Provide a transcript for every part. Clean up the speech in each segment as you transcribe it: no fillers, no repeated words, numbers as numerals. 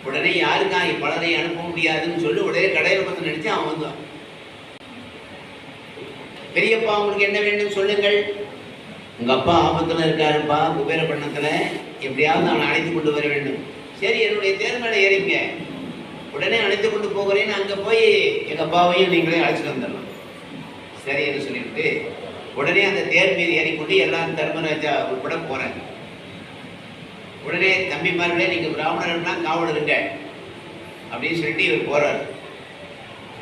உடனே யாருக்கா பலரை அனுப்ப முடியாதுன்னு சொல்லி உடனே கடையில் பக்கம் நினைச்சு அவன் வந்தான். பெரியப்பா உங்களுக்கு என்ன வேண்டும் சொல்லுங்கள். உங்க அப்பா ஆபத்துல இருக்காருப்பா, குபேர பண்ணத்துல, எப்படியாவது அவனை அழைத்து கொண்டு வர வேண்டும். சரி, என்னுடைய தேர் மேலே ஏறிங்க, உடனே அழைத்து கொண்டு போகிறேன்னு அங்க போய் எங்க அப்பாவையும் நீங்களே அழைச்சிட்டு வந்துடலாம். சரி என்று சொல்லிவிட்டு உடனே அந்த தேர் மீது ஏறிக்கொண்டு எல்லாம் தர்மராஜா உட்பட போறாங்க. உடனே தம்பிமார்களே, நீங்க பிராமணர்கள்லாம் காவல் இருங்க அப்படின்னு சொல்லிட்டு இவர் போறார்.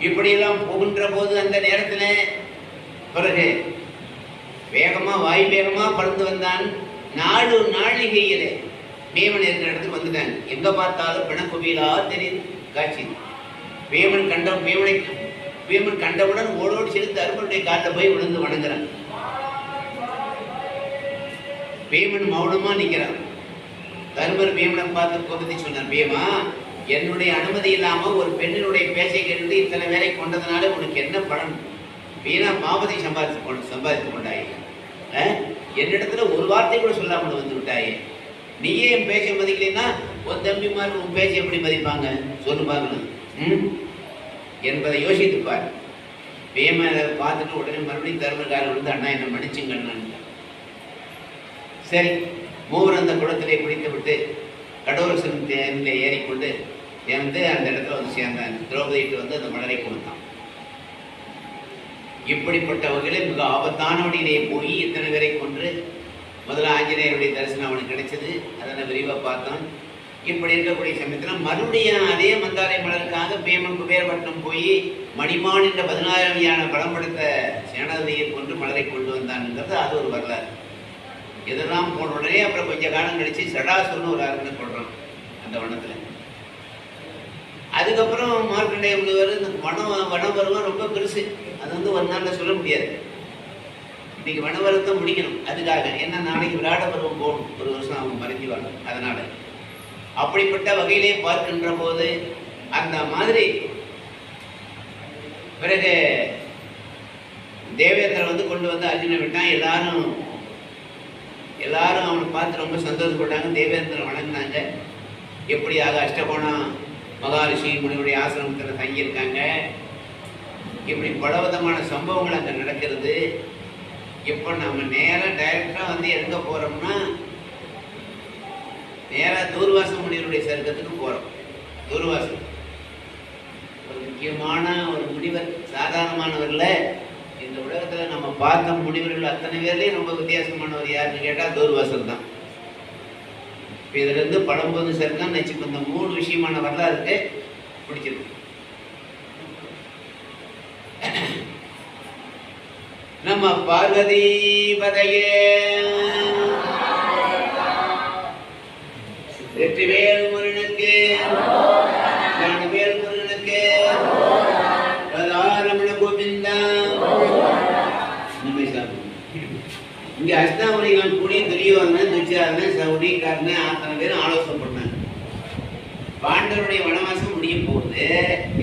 இப்படியெல்லாம் போகின்ற போது அந்த நேரத்துல பிறகு வேகமா வாய் வேகமா பறந்து வந்தான். 4 நாழிகையிலே வேமன் இருக்கிற இடத்துக்கு வந்துட்டாங்க. எங்க பார்த்தாலும் பிணக்குவியலா தெரியுது காட்சி. வேமன் கண்டவுடன் ஓடோடு செலுத்து தர்மனுடைய காலில் போய் விழுந்து வணங்குறான். வேமன் மௌனமா நிற்கிறான். தர்மர் வேமனை பார்த்து கோபத்தை சொன்னார், வேமா, என்னுடைய அனுமதி இல்லாம ஒரு பெண்ணினுடைய பேச்சை கேட்டு இத்தனை பேரை கொண்டதுனால உனக்கு என்ன பலன்? வீணா பாவத்தை சம்பாதித்து கொண்டாயே, என்னிடத்துல ஒரு வார்த்தை கூட சொல்லாமல் வந்து விட்டாயே. நீயே என் பேச்சை மதிக்கலைன்னா உன் தம்பிமார் உன் பேச்சை எப்படி மதிப்பாங்க சொல்லு பார்க்கணும் என்பதை யோசித்துப்பார். வேம பார்த்துட்டு உடனே மறுபடியும் தர்மக்காரர் வந்து, அண்ணா என்ன மன்னிச்சுங்கண்ணா. சரி, மூவர் அந்த குளத்திலே குளித்து விட்டு கடோரசன் தேனிலே ஏறிக்கொண்டு வந்து அந்த இடத்துல வந்து சேர்ந்தான். திரௌபதிட்டு வந்து அந்த மலரை கொடுத்தான். இப்படிப்பட்ட வகையில் மிக ஆபத்தான வழியிலே போய் இத்தனை பேரை கொன்று முதல்ல ஆஞ்சநேயருடைய தரிசனம் அவனுக்கு கிடைச்சது. அதனை விரிவாக பார்த்தான். இப்படி இருக்கக்கூடிய சமயத்தில் மறுபடியும் அதே மந்தாரை மலருக்காக பேமன் குபேரப்பட்டினம் போய் மணிமான் என்ற 16 யானை பலம் படுத்த சேனாதிபதியை கொண்டு மலரை கொண்டு வந்தான்ங்கிறது அது ஒரு வரலாறு. இதெல்லாம் போன உடனே அப்புறம் கொஞ்சம் காலம் கழிச்சு சடாசுரன்னு ஒரு அரண்மனை கொள்றான் அந்த வனத்துல. அதுக்கப்புறம் மார்க்கண்டேய முனிவர் இந்த வனவருவம் ரொம்ப பெருசு, அது வந்து ஒரு நாள்ல சொல்ல முடியாது. இன்னைக்கு வனவரத்தை முடிக்கணும். அதுக்காக என்ன, நாளைக்கு விராட பருவம் போகணும், ஒரு வருஷம் அவங்க மறைஞ்சுவாங்க. அதனால அப்படிப்பட்ட வகையிலே பார்க்கின்ற போது அந்த மாதிரி பிறகு தேவேந்திரன் வந்து கொண்டு வந்து அர்ஜுனை விட்டான். எல்லாரும் அவனை பார்த்து ரொம்ப சந்தோஷப்பட்டாங்க. தேவேந்திரன் வணங்கினாங்க. எப்படியாக அஷ்டகோணம் மகாரிஷி முனிவருடைய ஆசிரமத்தில் தங்கியிருக்காங்க. இப்படி பலவிதமான சம்பவங்கள் அங்கே நடக்கிறது. இப்போ நம்ம நேராக டைரக்டாக வந்து எங்க போறோம்னா நேராக தூர்வாச முனிவருடைய சர்க்கத்துக்கு போறோம். தூர்வாசம் ஒரு முக்கியமான ஒரு முனிவர், சாதாரணமானவர்ல. இந்த உலகத்துல நம்ம பார்த்த முனிவர்கள் அத்தனை பேர்லயும் ரொம்ப வித்தியாசமானவர் யாருன்னு கேட்டா தூர்வாசல் தான். இதுல இருந்து பழம்போது சர்க்கம் நினைச்சுக்கோ. இந்த 3 விஷயமான வரலாறு பிடிச்சிருக்கு. நம்ம பார்வதி பதையே வெற்றிவேல் முருகனுக்கு, வேல் முருகனுக்கு, ரமண கோவிந்தா. இங்க அஷ்டாவரிகள் கூடி துரியோதனன், துச்சாதனன், சௌரிகாரன் அத்தனை பேரும் ஆலோசனை பண்ணாங்க. பாண்டவருடைய வனவாசம் முடியும் போது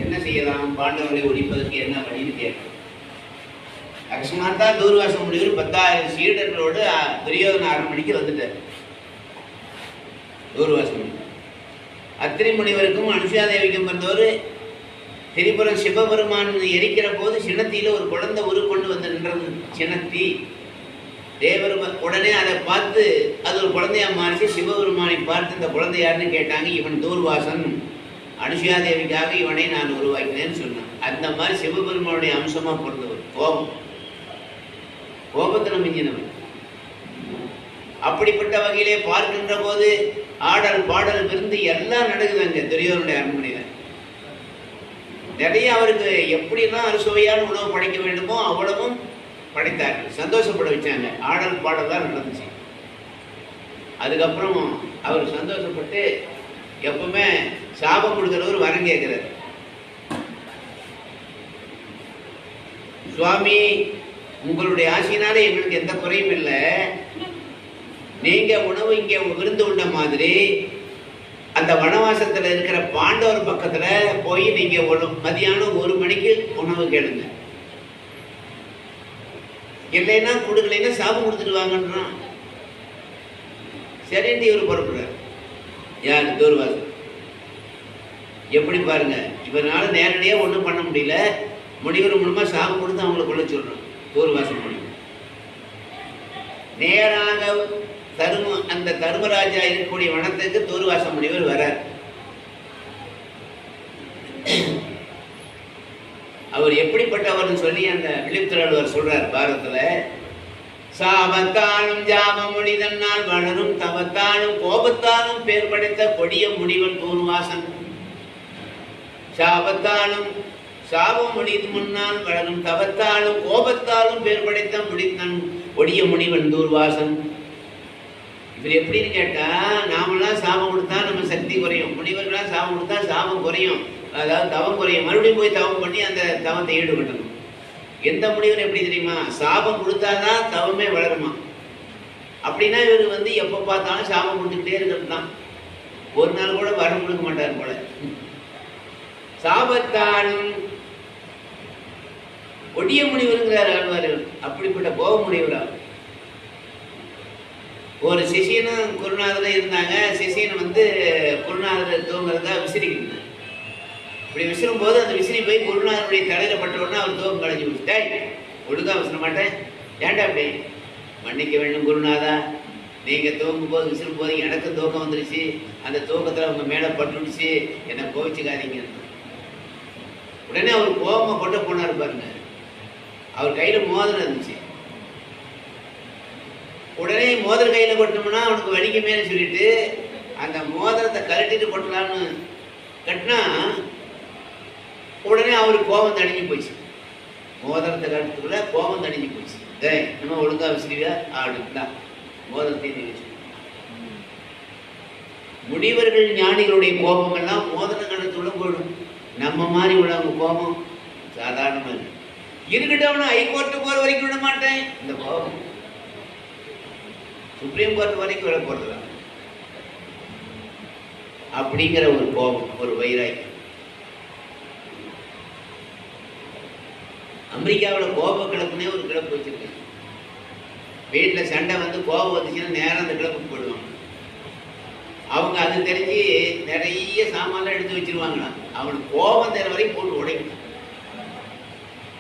என்ன செய்யலாம், பாண்டவர்களை ஒழிப்பதற்கு என்ன வழின்னு கேட்கணும். அகஸ்மாத்தா தூர்வாச முனிவர் 10,000 சீடர்களோடு துரியோதன அரண்மனைக்கு வந்துட்டார். தூர்வாச முனிவர் அத்திரி முனிவருக்கும் அனுஷாதேவிக்கும் வந்தவர் திரிபுரம் சிவபெருமான் எரிக்கிற போது சின்னத்தில ஒரு குழந்தை உருக்கொண்டு வந்து நின்றது. சின்னத்தி தேவர் உடனே அதை பார்த்து அது ஒரு குழந்தையா மாறிச்சு. சிவபெருமானை பார்த்து இந்த குழந்தை யாருன்னு கேட்டாங்க. இவன் தூர்வாசன், அனுஷாதேவிக்காக இவனை நான் உருவாக்கினேன்னு சொன்னான். அந்த மாதிரி சிவபெருமானுடைய அம்சமா பிறந்தவர். கோபத்தில் மிஞ்சினவன். அப்படிப்பட்ட வகையிலே பார்க்கின்ற போது ஆடல் பாடல் விருந்து எல்லாம் நடக்குதுங்க துரியோதனுடைய அரண்மனையில. நிறைய அவருக்கு எப்படிலாம் அறுசுவையான உணவு படைக்க வேண்டுமோ அவ்வளவும் படைத்தார்கள். சந்தோஷப்பட வச்சாங்க. ஆடல் பாடல் தான் நடந்துச்சு. அதுக்கப்புறம் அவர் சந்தோஷப்பட்டு எப்பவுமே சாபம் கொடுக்கிறவர் வரம் கேட்கிறார். சுவாமி, உங்களுடைய ஆசையினாலே எங்களுக்கு எந்த குறையும் இல்லை. நீங்க உணவு இங்க விருந்து உண்ட மாதிரி அந்த வனவாசத்துல இருக்கிற பாண்டவர் பக்கத்துல போய் நீங்க மதியானம் 1 மணிக்கு உணவு கேளுங்க. இல்லைன்னா கொடுக்கலைன்னா சாபம் கொடுத்துட்டு வாங்கன்றான். சரின்ட்டு இவர் புறப்படுறார். யாரு? தூர்வாசன். எப்படி பாருங்க, இவனால நேரடியாக ஒன்றும் பண்ண முடியல, முனிவர் மூலமா சாபம் கொடுத்து அவங்களை கொள்ள சொல்றோம். தூர்வாசம் முடியும் நேராக அந்த தர்மராஜா இருக்கக்கூடிய வனத்துக்கு தூர்வாச முனிவர் வரார். அவர் எப்படிப்பட்டவர்னு சொல்லி அந்த விழித்திரவர் சொல்றார் பாரதத்துல. சாபத்தாலும் ஜாப மொழிதன்னால் வளரும் தவத்தாலும் கோபத்தாலும் பேர் படைத்த கொடிய முனிவன் தூர்வாசன். சாபத்தாலும் சாபம் முடிது முன்னால் வளரும் தவத்தாலும் கோபத்தாலும் பேர் படைத்த முடித்தன் கொடிய முனிவன் தூர்வாசன். இவர் எப்படின்னு கேட்டா, நாமெல்லாம் சாபம் கொடுத்தா நம்ம சக்தி குறையும், முனிவர்களாம் சாபம் கொடுத்தா சாபம் குறையும், அதாவது தவம் குறையும். மறுபடியும் போய் தவம் பண்ணி அந்த தவத்தை ஈடுபட்டணும். எந்த முனிவர் எப்படி தெரியுமா, சாபம் கொடுத்தாதான் தவமே வளருமா. அப்படின்னா இவர் எப்ப பார்த்தாலும் சாபம் கொடுத்துக்கிட்டே இருக்கிறது தான். ஒரு நாள் கூட வரம் கொடுக்க மாட்டார் போல. சாபத்தாலும் கொடிய முனிவருங்கிறார் ஆழ்வார். அப்படிப்பட்ட கோப முனிவரா. ஒரு சிஷியனும் குருநாதரும் இருந்தாங்க. சிஷியன் குருநாதர் தூங்குறதா விசிறிக்கிட்டு, இப்படி விசிறும் போது அந்த விசிறி போய் குருநாதனுடைய தலையில பட்ட உடனே அவர் தூக்கம் கலைஞ்சு விட்டுட்டே, ஒழுங்கா விசிற மாட்டேன், ஏன்டா அப்படி? மன்னிக்க வேண்டும் குருநாதா, நீங்க தூங்கும் போது விசிறும் போது எனக்கு தூக்கம் வந்துருச்சு, அந்த தூக்கத்துல உங்க மேல பட்டுடுச்சு, என்னை கோவிச்சுக்காதீங்க. உடனே அவர் கோபமா கொட்ட போனார் பாருங்க. அவர் கையில மோதிரம் இருந்துச்சு. உடனே மோதிர கையில கொட்டோம்னா அவனுக்கு வலிக்குமேன்னு சொல்லிட்டு அந்த மோதிரத்தை கழட்டிட்டு கொட்டலான்னு கட்டினா உடனே அவருக்கு கோபம் தணிஞ்சு போச்சு. மோதிரத்தை கழட்டுக்குள்ள கோபம் தணிஞ்சு போச்சு. நம்ம ஒழுங்கா விசிறியா ஆடுங்களா மோதிரத்தை வச்சு. முனிவர்கள் ஞானிகளுடைய கோபம் எல்லாம் மோதிர கணத்துள்ள போயிடும். நம்ம மாதிரி உள்ளவங்க கோபம் சாதாரணமாக இருக்கட்டும். ஹைகோர்ட்டு போற வரைக்கும் விட மாட்டேன். இந்த கோபம் சுப்ரீம் கோர்ட் வரைக்கும் விட போறதுதான். அப்படிங்கிற ஒரு கோபம், ஒரு வைராக்கியம். அமெரிக்காவில் கோப கிளப்புனே ஒரு கிளப்பு வச்சிருக்கேன். வீட்டில் சண்டை கோபம் வந்துச்சுன்னா நேரம் அந்த கிளப்புக்கு போடுவாங்க. அவங்க அது தெரிஞ்சு நிறைய சாமான்லாம் எடுத்து வச்சிருவாங்களாம். அவனுக்கு கோபம் தேர வரைக்கும் போட்டு உடைக்கணும்.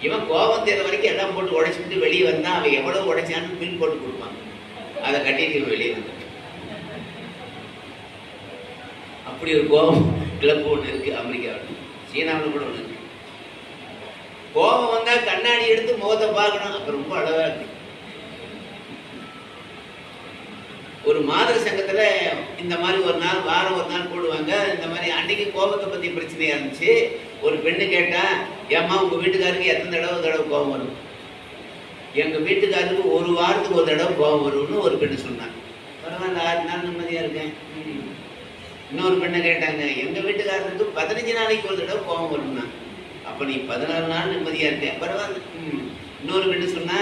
இவன் கோபம் தேர வரைக்கும் எல்லாம் போட்டு உடைச்சிட்டு வெளியே வந்தா அவன் எவ்வளவு உடைச்சான்னு பில் போட்டு கொடுப்பாங்க. அதை கட்டிட்டு வெளியே வந்து அப்படி ஒரு கோபம் கிளப்பு ஒன்று இருக்கு அமெரிக்காவில். சீனாவில் கூட ஒன்று இருக்கு. கோபம் வந்தா கண்ணாடி எடுத்து முகத்தை பார்க்கணும். அப்ப ரொம்ப அழகா இருக்கு. ஒரு மாதிரி சங்கத்துல இந்த மாதிரி ஒரு நாள் வாரம் ஒரு நாள் போடுவாங்க. இந்த மாதிரி அன்னைக்கு கோபத்தை பத்தி பிரச்சனையா இருந்துச்சு. ஒரு பெண்ணு கேட்டா, ஏம்மா உங்க வீட்டுக்காருக்கு எத்தனை தடவை கோபம் வரும்? எங்க வீட்டுக்காருக்கு ஒரு வாரத்துக்கு ஒரு தடவை கோபம் வரும்னு ஒரு பெண்ணு சொன்னாங்க. பரவாயில்ல, 6 நாள் நிம்மதியா இருக்கேன். இன்னொரு பெண்ணை கேட்டாங்க, எங்க வீட்டுக்காரருக்கு 15 நாளைக்கு ஒரு தடவை கோபம் வரும்னா. அப்ப நீ 14 நாள் நிம்மதியா இருக்கேன், பரவாயில்ல. இன்னொரு பெண்ணு சொன்னா,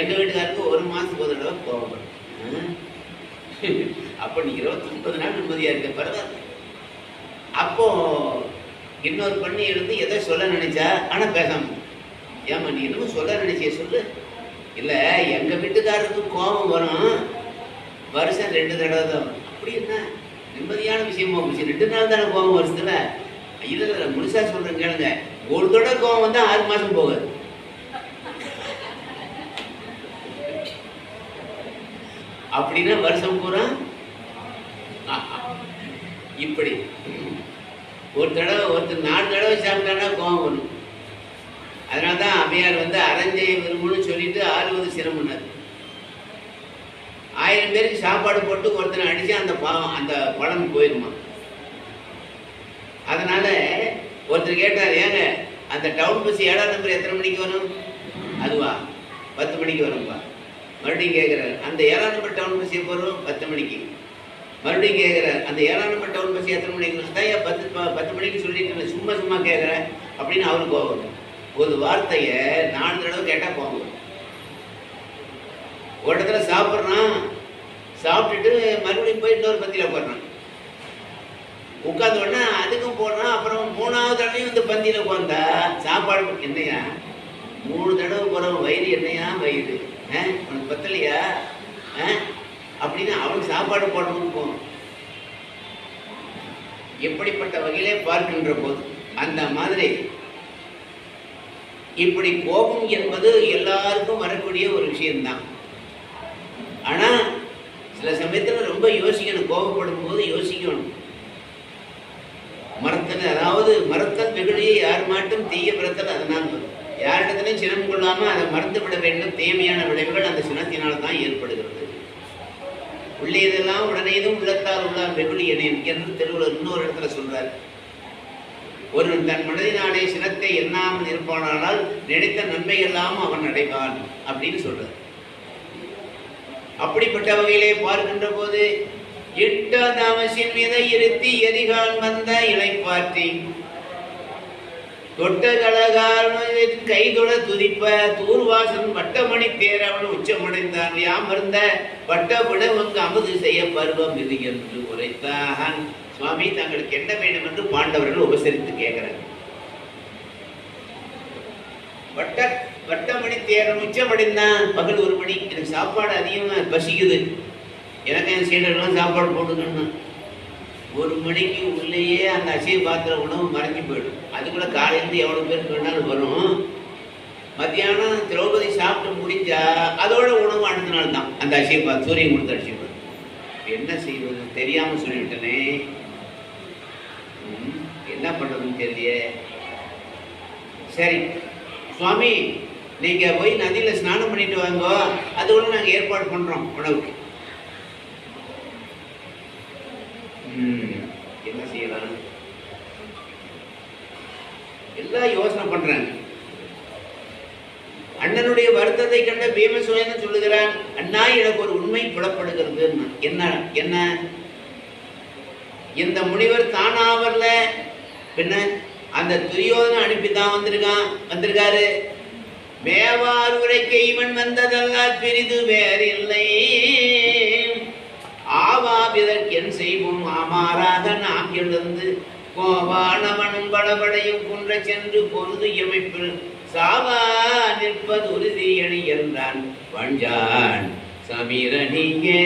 எங்க வீட்டுக்காருக்கு 1 மாசத்துக்கு ஒரு தடவை கோபம் வரும். அப்ப நீ 29 நாள் நிம்மதியா இருக்க, பரவாயில்ல. அப்போ இன்னொரு பெண்ணு எழுந்து எதை சொல்ல நினைச்சா, ஆனா பேசாம, ஏமா நீ என்னமோ சொல்ல நினைச்சிய சொல்லு. இல்ல, எங்க வீட்டுக்காரருக்கு கோபம் வரும், வருஷம் 2 தடவை தான் வரும். அப்படி என்ன நிம்மதியான விஷயமா போச்சு? 2 நாள் தானே கோபம் வருஷத்துல. இதுல முழுசா சொல்றேன் கேளுங்க. ஒரு தடவை கோபம் வந்தா 6 மாசம் போகாது. அப்படின்னா வருஷம் பூரா இப்படி ஒரு தடவை, ஒருத்தர் 4 தடவை சாப்பிட்டானா கோபம் வரும். அதனாலதான் அம்மையார் அரஞ்செய்ய விரும்புன்னு சொல்லிட்டு 60 சிரமம்னார். 1000 பேருக்கு சாப்பாடு போட்டு ஒருத்தனை அடிச்சு அந்த பழம் போயிருமா. அதனால ஒருத்தர் கேட்டார், ஏங்க அந்த டவுன் பஸ் 7ஆம் நம்பர் எத்தனை மணிக்கு வரும்? அதுவா 10 மணிக்கு வரும்பா. மறுபடியும் கேட்கிறார், அந்த 7ஆம் நம்பர் டவுன் பஸ் எப்போ வரும்? 10 மணிக்கு. மறுபடியும் கேட்கிறார், அந்த 7ஆம் நம்பர் டவுன் பஸ் எத்தனை மணிக்கு வரும்? 10 மணிக்கு சொல்லிட்டு சும்மா கேட்கிறேன் அப்படின்னு அவருக்கு கோபம். ஒரு வார்த்தைய 4 தடவை கேட்டா கோபம். ஒரு இடத்துல சாப்பிட்றான், சாப்பிட்டுட்டு மறுபடியும் போய் இன்னொரு பந்தியில போடுறான். உட்கார்ந்த உடனே அதுக்கும் போடுறான். அப்புறம் 3ஆவது தடவையும் பந்தியில உட்கார்ந்தா சாப்பாடு என்னையா 3 தடவை போறவன் வயிறு என்னையா வயிறு, உனக்கு பத்தலையா அப்படின்னு அவனுக்கு சாப்பாடு போடணும்னு போகணும். எப்படிப்பட்ட வகையிலே பார்க்கின்ற போது அந்த மாதிரி இப்படி கோபம் என்பது எல்லாருக்கும் வரக்கூடிய ஒரு விஷயம்தான். ஆனா சில சமயத்துல ரொம்ப யோசிக்கணும். கோபப்படும் போது யோசிக்கணும். மறத்தல், அதாவது மறத்தல் வெகுளியை யார் மாட்டும் தீய பிறத்தல் அதனால் வரும். யாரிடத்திலையும் சினம் கொள்ளாம அதை மறந்து விட வேண்டும். தீமையான விளைவுகள் அந்த சினத்தினால் தான் ஏற்படுகிறது. உள்ளேதெல்லாம் உடனேதும் உள்ளத்தால் உள்ளார் வெகுளி என்று திருவள்ளுவர் இன்னொரு இடத்துல சொல்றார். ஒருவன் தன் மனதினாலே சினத்தை எண்ணாமல் இருப்பானால் நினைத்த நன்மை எல்லாம் அவன் அடைவான் அப்படின்னு சொல்றார். அப்படிப்பட்ட வகையிலே பார்க்கின்ற போது இட்ட தாமசின் மீதை இருத்தி எரிகால் வந்த இளைப்பாற்றி தொட்ட கழகால் கைதொட துதிப்ப தூர்வாசன் வட்டமணி தேரவன் உச்சமடைந்தான். யாம் இருந்த வட்ட விடவங்கு அமுது செய்ய பருவம் இது என்று உரைத்தான். சுவாமி தங்களுக்கு என்ன வேண்டும் என்று பாண்டவர்கள் உபசரித்து கேட்கிறாங்க. வட்டமணி தேரன் உச்சமடைந்தான். பகல் 1 மணி. எனக்கு சாப்பாடு அதிகமா பசிக்குது, எனக்கு என் சீடர்கள்லாம் சாப்பாடு போட்டுக்கணும். 1 மணிக்கு உள்ளேயே அந்த அசைவ பாத்திர உணவு மறைஞ்சு போயிடும். அதுக்குள்ள காலையிலேருந்து எவ்வளவு பேருக்கு வேணாலும் வரும். மத்தியானம் திரௌபதி சாப்பிட்டு முடிஞ்சா அதோட உணவு அடுத்த நாள் தான் அந்த அசைவ பாத்திரம் சூரியன் கொடுத்த அரிசி. என்ன செய்வது தெரியாம சொல்லிவிட்டனே, என்ன பண்றதுன்னு தெரியல. சரி சுவாமி, நீங்க போய் நதியில ஸ்நானம் பண்ணிட்டு வாங்க, அது ஒண்ணு நாங்க ஏற்பாடு பண்றோம் உணவுக்கு. என்ன செய்யலாம் எல்லாம் யோசனை பண்றாங்க. அண்ணனுடைய வருத்தத்தை கண்ட பீமசேனன் சொல்லுகிறான், அண்ணா எனக்கு ஒரு உண்மை புலப்படுகிறது. என்ன என்ன? இந்த முனிவர் தானா வரல, பின்ன அந்த துரியோதனை அனுப்பித்தான் வந்திருக்காரு. மேவார் உரைக்க இவன் வந்ததெல்லாம் பிரிது வேறில்லை. ஆவாபிதற்கு என் செய்வோம் ஆமாறாக நாம் எழுந்து கோவானவனும் படபடையும் குன்ற சென்று பொருது எமைப்பில் சாவா நிற்பது உறுதி அணி என்றான் வஞ்சான் சமீரணியே.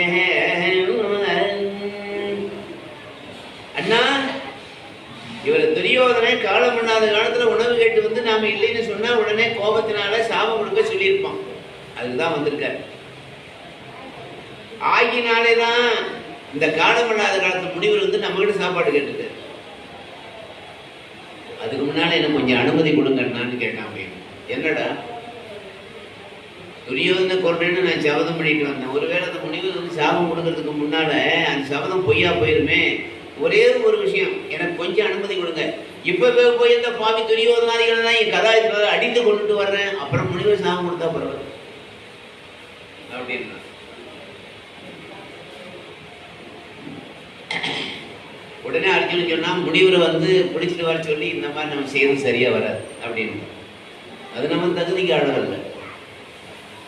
அண்ணா, இவர் துரியோதனை காலம் பண்ணாத காலத்துல உணவு கேட்டு வந்து நாம இல்லைன்னு சொன்னா உடனே கோபத்தினால சாபம் கொடுக்க சொல்லியிருப்போம். அதுதான் வந்திருக்காரு. ஆகினாலேதான் இந்த காலம் பண்ணாத காலத்து முனிவர் வந்து நம்ம கிட்ட சாப்பாடு கேட்டுட்டார். அதுக்கு முன்னால எனக்கு கொஞ்சம் அனுமதி கொடுங்கன்னு கேட்டான். என்னடா, துரியோதனை கொள்றேன்னு நான் சபதம் பண்ணிட்டு வந்தேன். ஒருவேளை அந்த முனிவர் வந்து சாபம் கொடுக்கறதுக்கு முன்னால அந்த சபதம் பொய்யா போயிருமே. ஒரே ஒரு விஷயம், எனக்கு கொஞ்சம் அனுமதி கொடுங்க. இப்ப போய் இந்த பாவி துரியோதனாதிகள் தான் என் கதாயுதத்தை அடித்து கொண்டுட்டு வர்றேன். அப்புறம் முனிவர் சாபம் கொடுத்தா பரவாயில்ல அப்படின்னா. உடனே அர்ஜுனன் சொன்னா, முனிவரை வந்து பிடிச்சிட்டு வர சொல்லி இந்த மாதிரி நம்ம செய்யறது சரியா வராது அப்படின்னு. அது நம்ம தகுதிக்கு ஆளவல்ல.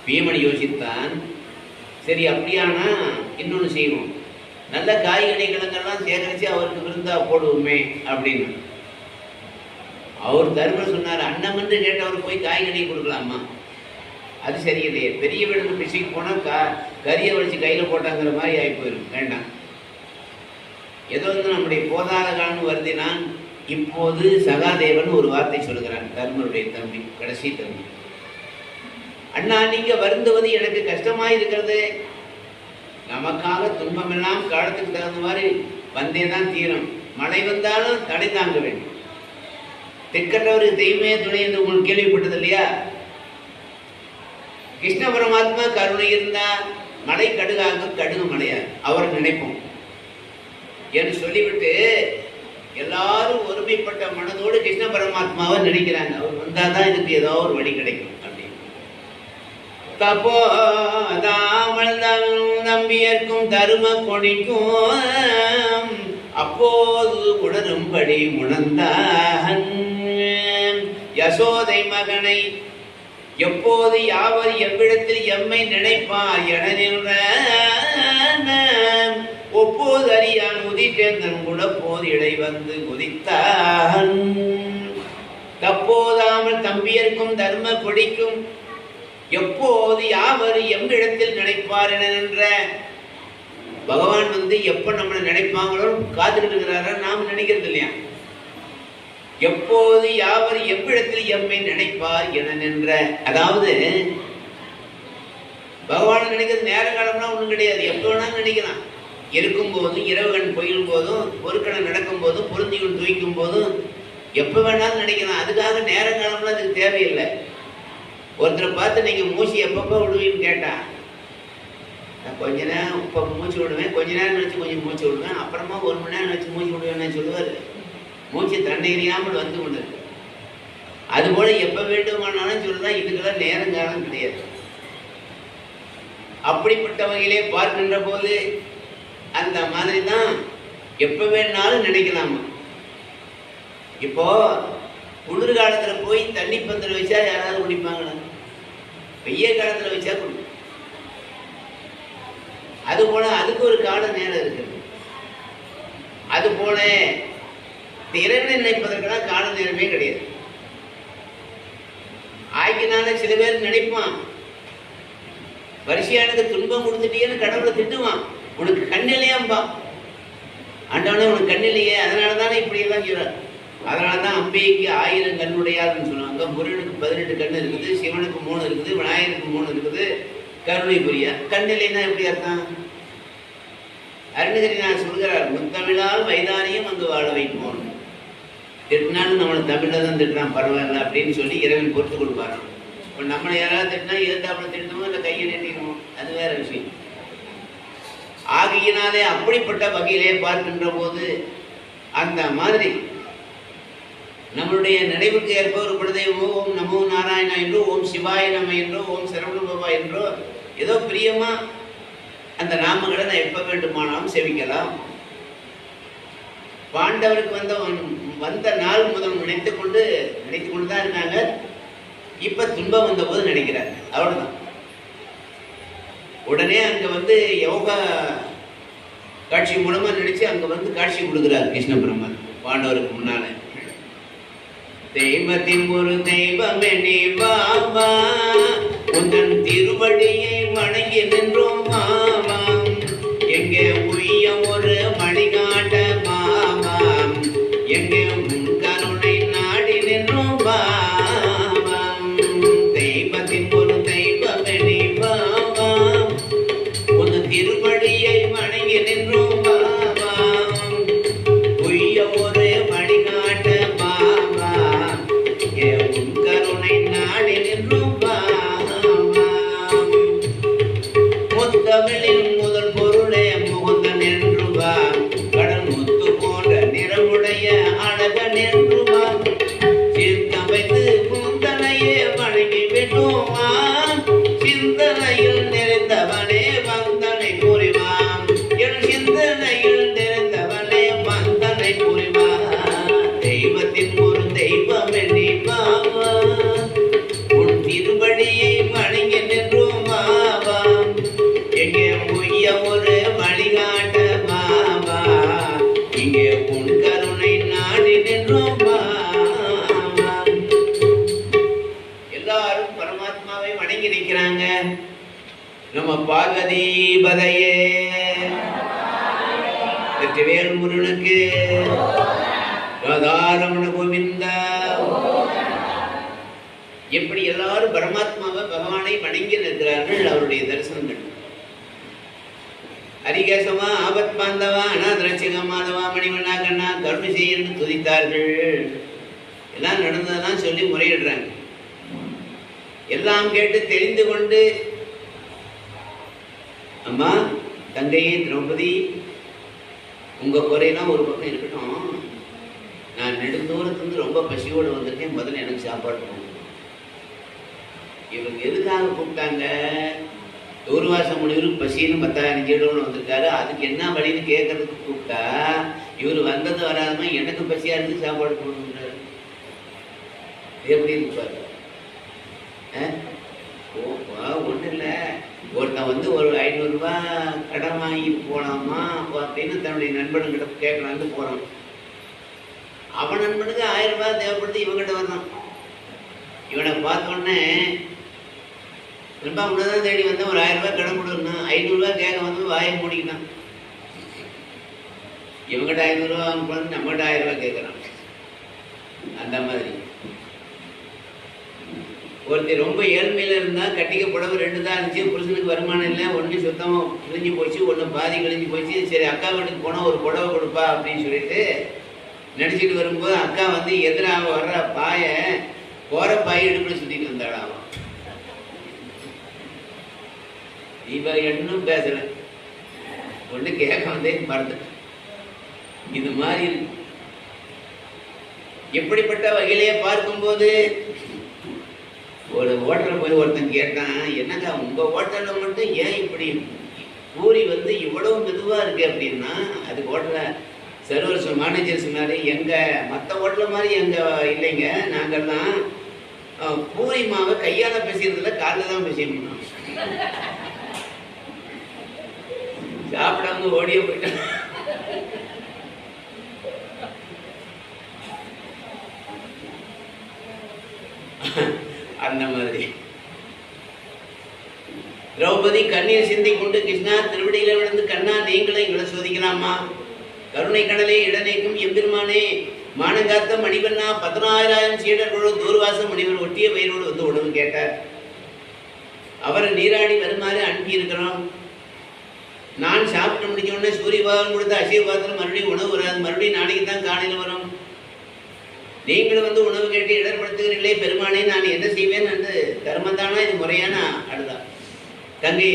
பீமன் யோசித்தான், சரி அப்படியானா இன்னொன்னு செய்வோம், நல்ல காய்கறி கிழங்கெல்லாம் சேகரிச்சு அவருக்கு விருந்தா போடுவோமே அப்படின்னு. அவர் தர்மர் சொன்னார், அன்னம் என்று கேட்டவர் போய் காய்கறி கொடுக்கலாமா? அது சரியில்லையே. பெரிய வீடு பிசைக்கு போனா கறியை வலிச்சு கையில போட்டாங்கிற மாதிரி ஆகி போயிடும். வேண்டாம். ஏதோ வந்து நம்முடைய போதாத காலம் வருதினான். இப்போது சகாதேவன் ஒரு வார்த்தை சொல்லுகிறான், தர்மருடைய தம்பி, கடைசி தம்பி. அண்ணா, நீங்க வருந்துவது எனக்கு கஷ்டமா இருக்கிறது. நமக்காக துன்பமெல்லாம் காலத்துக்கு தகுந்த மாதிரி வந்தேதான் தீரும். மழை வந்தாலும் தடை தாங்க வேண்டும். தெற்கற்றவருக்கு தெய்வமே துணை என்று உங்களுக்கு கேள்விப்பட்டது இல்லையா? கிருஷ்ண பரமாத்மா கருணை இருந்தா மழை கடுகாக கடுகு மழையாது அவரை நினைப்போம் என்று சொல்லிவிட்டு எல்லாரும் ஒருமைப்பட்ட மனதோடு கிருஷ்ண பரமாத்மாவை நினைக்கிறாங்க. அவர் வந்தாதான் இதுக்கு ஏதோ ஒரு வழி கிடைக்கும் அப்படின்னு. தப்போ தாமல் நம்பியர்க்கும் தரும கொடிக்கும் அப்போது உணரும்படி உணர்ந்தான் யசோதை மகனை எப்போது யாவர் எவ்விடத்தில் எம்மை நினைப்பார் என நின்ற ஒப்போது அறியான் உதித்தேந்தன் குடப்போது இடை வந்து குதித்தான். தப்போதாமல் தம்பியர்க்கும் தர்ம கொடிக்கும் எப்போது யாவர் எவ்விடத்தில் நினைப்பார் என நின்ற பகவான் வந்து எப்ப நம்மளை நினைப்பாங்களோ காத்துக்கிட்டு இருக்கிறாரா நாம் நினைக்கிறது இல்லையா? எப்போது யாவர் எவ்விடத்தில் எம்மை நினைப்பார் என நின்ற, அதாவது பகவான் நினைக்கிறது நேர காலம்னா ஒண்ணும் கிடையாது, எப்ப வேணாலும் நினைக்கலாம். இருக்கும் போதும், இரவுகண் பொய்யும் போதும், பொருட்களை நடக்கும் போதும், பொருந்திகள் துவைக்கும் போதும் எப்ப வேணாலும் நினைக்கலாம். அதுக்காக நேர காலம்லாம் அதுக்கு தேவையில்லை. ஒருத்தரை பார்த்து நீங்க மூச்சு எப்பப்ப விடுவீன்னு கேட்டா, நான் கொஞ்ச நேரம் இப்போ மூச்சு விடுவேன், கொஞ்ச நேரம் நினச்சி கொஞ்சம் மூச்சு விடுவேன், அப்புறமா 1 மணி நேரம் நினச்சி மூச்சு விடுவேன்னு சொல்லுவார். மூச்சு தண்ணீரியாமல் வந்து கொண்டு இருக்கு. அதுபோல எப்போ வேண்டுமானாலும் சொல்லுதான், இதுக்கெல்லாம் நேரங்காலம் கிடையாது. அப்படிப்பட்ட வகையிலே பார்க்கின்ற போது அந்த மாதிரி தான் எப்போ வேணாலும் நினைக்கலாமா. இப்போ குளிர்காலத்தில் போய் தண்ணி பந்தல் வச்சா யாராவது குடிப்பாங்களா? வெய்ய காலத்தில் வச்சா குடிப்பாங்க. அதுபோல அதுக்கு ஒரு கால நேரம் இருக்குது. அதுபோல இறைவனை நினைப்பதற்கெல்லாம் கால நேரமே கிடையாது. ஆய்க்கினால சில பேர் நினைப்பான், வரிசையானது துன்பம் கொடுத்துட்டேன்னு கடவுளை திட்டுவான். உனக்கு கண்ணிலையாம்பா, ஆண்டவனே உனக்கு கண்ணிலையே, அதனால தானே இப்படி எல்லாம் சொல்றார். அதனால தான் அம்பைக்கு 1000 கண்ணுடையாதுன்னு சொல்லுவாங்க. முருகனுக்கு 18 கண்ணு இருக்குது, சிவனுக்கு 3 இருக்குது, விநாயகருக்கு 3 இருக்குது. கருணை புரிய கண்ணிலைன்னா எப்படி அர்த்தம்? அருணகிரிநாதர் சொல்கிறார், முத்தமிழால் வைதானியம் அங்கு வாழ வைப்போம். திட்டினாலும் நம்மளை தமிழை தான் திட்டுறான், பரவாயில்ல அப்படின்னு சொல்லி இறைவன் பொறுத்து கொடுப்பாரு. இப்போ நம்மளை யாராவது திட்டினா எதிர்த்தாப்புல திட்டணுமோ இல்லை கையை நீட்டிக்கணும், அது வேற விஷயம். ஆகையினாலே அப்படிப்பட்ட வகையிலே பார்க்கின்ற போது அந்த மாதிரி நம்மளுடைய நினைவுக்கு ஏற்ப ஒரு குலதெய்வமோ ஓம் நமோ நாராயணா என்றோ, ஓம் சிவாய நம என்றோ, ஓம் சரவண பவா என்றோ ஏதோ பிரியமா அந்த நாமங்களை நான் எப்ப வேண்டுமானாலும் செவிக்கலாம். பாண்டவருக்கு வந்த நாள் முதல் நினைத்து கொண்டு தான் இருக்காங்க. இப்ப துன்பம் வந்த போது நினைக்கிறார், அவ்வளவுதான். உடனே அங்க யோகா காட்சி மூலமா நினைச்சு அங்க காட்சி கொடுக்கிறார் கிருஷ்ண பிரம்மன் பாண்டவருக்கு முன்னால. தெய்வத்தின் ஒரு தெய்வமே நீ பாபா, உந்தன் திருவடியை வணங்கி நின்றோம் மாமா, எங்கே உய்ய ஒரு மணிகாட்ட மாமா, எங்கே உன் கருணை நாடி நின்றோம் பாபா. தெய்வத்தின் ஒரு தெய்வமே நீ பாபா, உந்தன் திருவடியை வணங்கி நின்றோம் பாபா, உய்ய ஒரு மணிகாட்ட மாமா, உன் கருணை நாடி நின்றோம் பாபா. முத்தமிழின் முதல் பொருளே முகுந்தன் என்றுவா, கடல் முத்து போன்ற நிறமுடைய அழகன் என்றுவா, சித்தம் வைத்து குந்தனையே வணங்கி விடுவா, சிந்தனையில் நிறைந்தவனே வந்தனை புரிவான், என் சிந்தனையில் நிறைந்தவனே வந்தனை புரிவான். தெய்வத்தின் ஒரு தெய்வம் என்னை பாவா, உன் திருவடியை வணங்கி நின்றோம் மாவா, எங்கே உய்ய ஒரு வழிகாட்ட மாவா, இங்கே உன் கருணை நாடி நின்றோம் மாவா. எல்லாரும் பரமாத்மாவை வணங்கி நிற்கிறாங்க. நம்ம பார்வதி பதையே வெற்றிவேல் முருகனுக்கு, ராதாரமண கோவிந்தா. எப்படி எல்லாரும் பரமாத்மாவை பகவானை வணங்கி நிற்கிறார்கள். அவருடைய தரிசனங்கள் ஹரிகேசமா, ஆபத் பாந்தவா, அநாதரட்சிக மாதவா, மணிவண்ணா கண்ணா, கருணை செய்யன்னு துதித்தார்கள். எல்லாம் நடந்ததெல்லாம் சொல்லி முறையிடுறாங்க. எல்லாம் கேட்டு தெரிந்து கொண்டு, அம்மா தங்கையே திரௌபதி, உங்க குறையெல்லாம் ஒரு பக்கம் இருக்கட்டும், நான் நெடுந்தூரத்துலேருந்து ரொம்ப பசியோடு வந்திருக்கேன், முதல்ல எனக்கு சாப்பாடு போகணும். இவங்க எதுக்காக கூப்பிட்டாங்க? தூர்வாச முனிவருக்கு பசின்னு 10,000 ஜீடோன்னு வந்திருக்காரு, அதுக்கு என்ன வழின்னு கேட்கறதுக்கு கூப்பிட்டா, இவர் வந்தது வராதமா எனக்கு பசியா இருந்து சாப்பாடு போடணுன்றாரு. எப்படி இருப்பாரு? ஒன்றும் இல்லை, ஒருத்தன் ஒரு 500 ரூபாய் கடன் வாங்கிட்டு போலாமா அப்படின்னு தன்னுடைய நண்பனுங்கிட்ட கேட்கலான்னு போறான். அவன் நண்பனுக்கு 1000 ரூபாய் தேவைப்படுது, இவங்கிட்ட வந்தான். இவனை பார்த்தோன்னே, நண்பா உன்னதான் தேடி வந்தேன், ஒரு 1000 ரூபாய் கடன் கொடுக்கணும், 500 ரூபாய் கேட்க வந்து வாயை மூடிக்கிட்டான். இவங்கிட்ட 500 ரூபா வாங்க நம்மகிட்ட 1000 ரூபா கேட்குறான். அந்த மாதிரி ஒருத்தர் ரொம்ப ஏழ்மையில இருந்தா கட்டிக்க புடவை 2 தான் இருந்துச்சு, புருஷனுக்கு வருமானம் இல்லை, ஒன்று சுத்தமாக கிழிஞ்சு போச்சு, ஒன்று பாதி கிழிஞ்சு போச்சு. சரி அக்கா வீட்டுக்கு போனால் ஒரு புடவை கொடுப்பா அப்படின்னு சொல்லிட்டு நடிச்சுட்டு வரும்போது அக்கா வந்து எதிராக வர்ற பாய போற பாய் எடுப்புன்னு சுத்திட்டு வந்தாடாம். இவ இன்னும் பேசல, ஒண்ணு கேட்க வந்தே மறந்து. இது மாதிரி எப்படிப்பட்ட வகையிலேயே பார்க்கும்போது ஒரு ஹோட்டலில் போய் ஒருத்தன் கேட்டான், என்னக்கா உங்க ஹோட்டலில் மட்டும் ஏன் இப்படி பூரி வந்து இவ்வளவு மெதுவா இருக்கு அப்படின்னா, அது ஹோட்டல சர்வர் மேனேஜர் சொன்னாரு, எங்க மற்ற ஹோட்டல் மாதிரி எங்க இல்லைங்க, நாங்கெல்லாம் பூரி மாவை கையால பேசுறதுல காலில் தான் பேசிடணும். சாப்பிடாம ஓடிய போயிட்டான். அந்த மாதிரி திரௌபதி கண்ணீர் சிந்தி கொண்டு, கிருஷ்ணா திருவடியில விழுந்து, கண்ணா நீங்களும் எங்களை சோதிக்கலாமா? கருணை கடலை இடநேக்கும் எம்பெருமானே, மானங்காத்த மணிவண்ணா, 16000 சீடர்களோடு தூர்வாச முனிவர் ஒட்டிய வயிறோடு வந்து உணவு கேட்டார். அவரை நீராடி வருமாறு அனுப்பி இருக்கிறோம். நான் சாப்பிட்டு முடிஞ்ச உடனே சூரிய பகவான் கொடுத்த அசைவ பாத்திரம் மறுபடியும் உணவு வராது, மறுபடியும் நாளைக்கு தான் காலையில் வரும். நீங்களும் வந்து உணவு கேட்டு இடர்படுத்துகிறீர்களே பெருமானே, நான் என்ன செய்வேன் என்று தர்மம் தானா இது முறையான அழுதா. தங்கி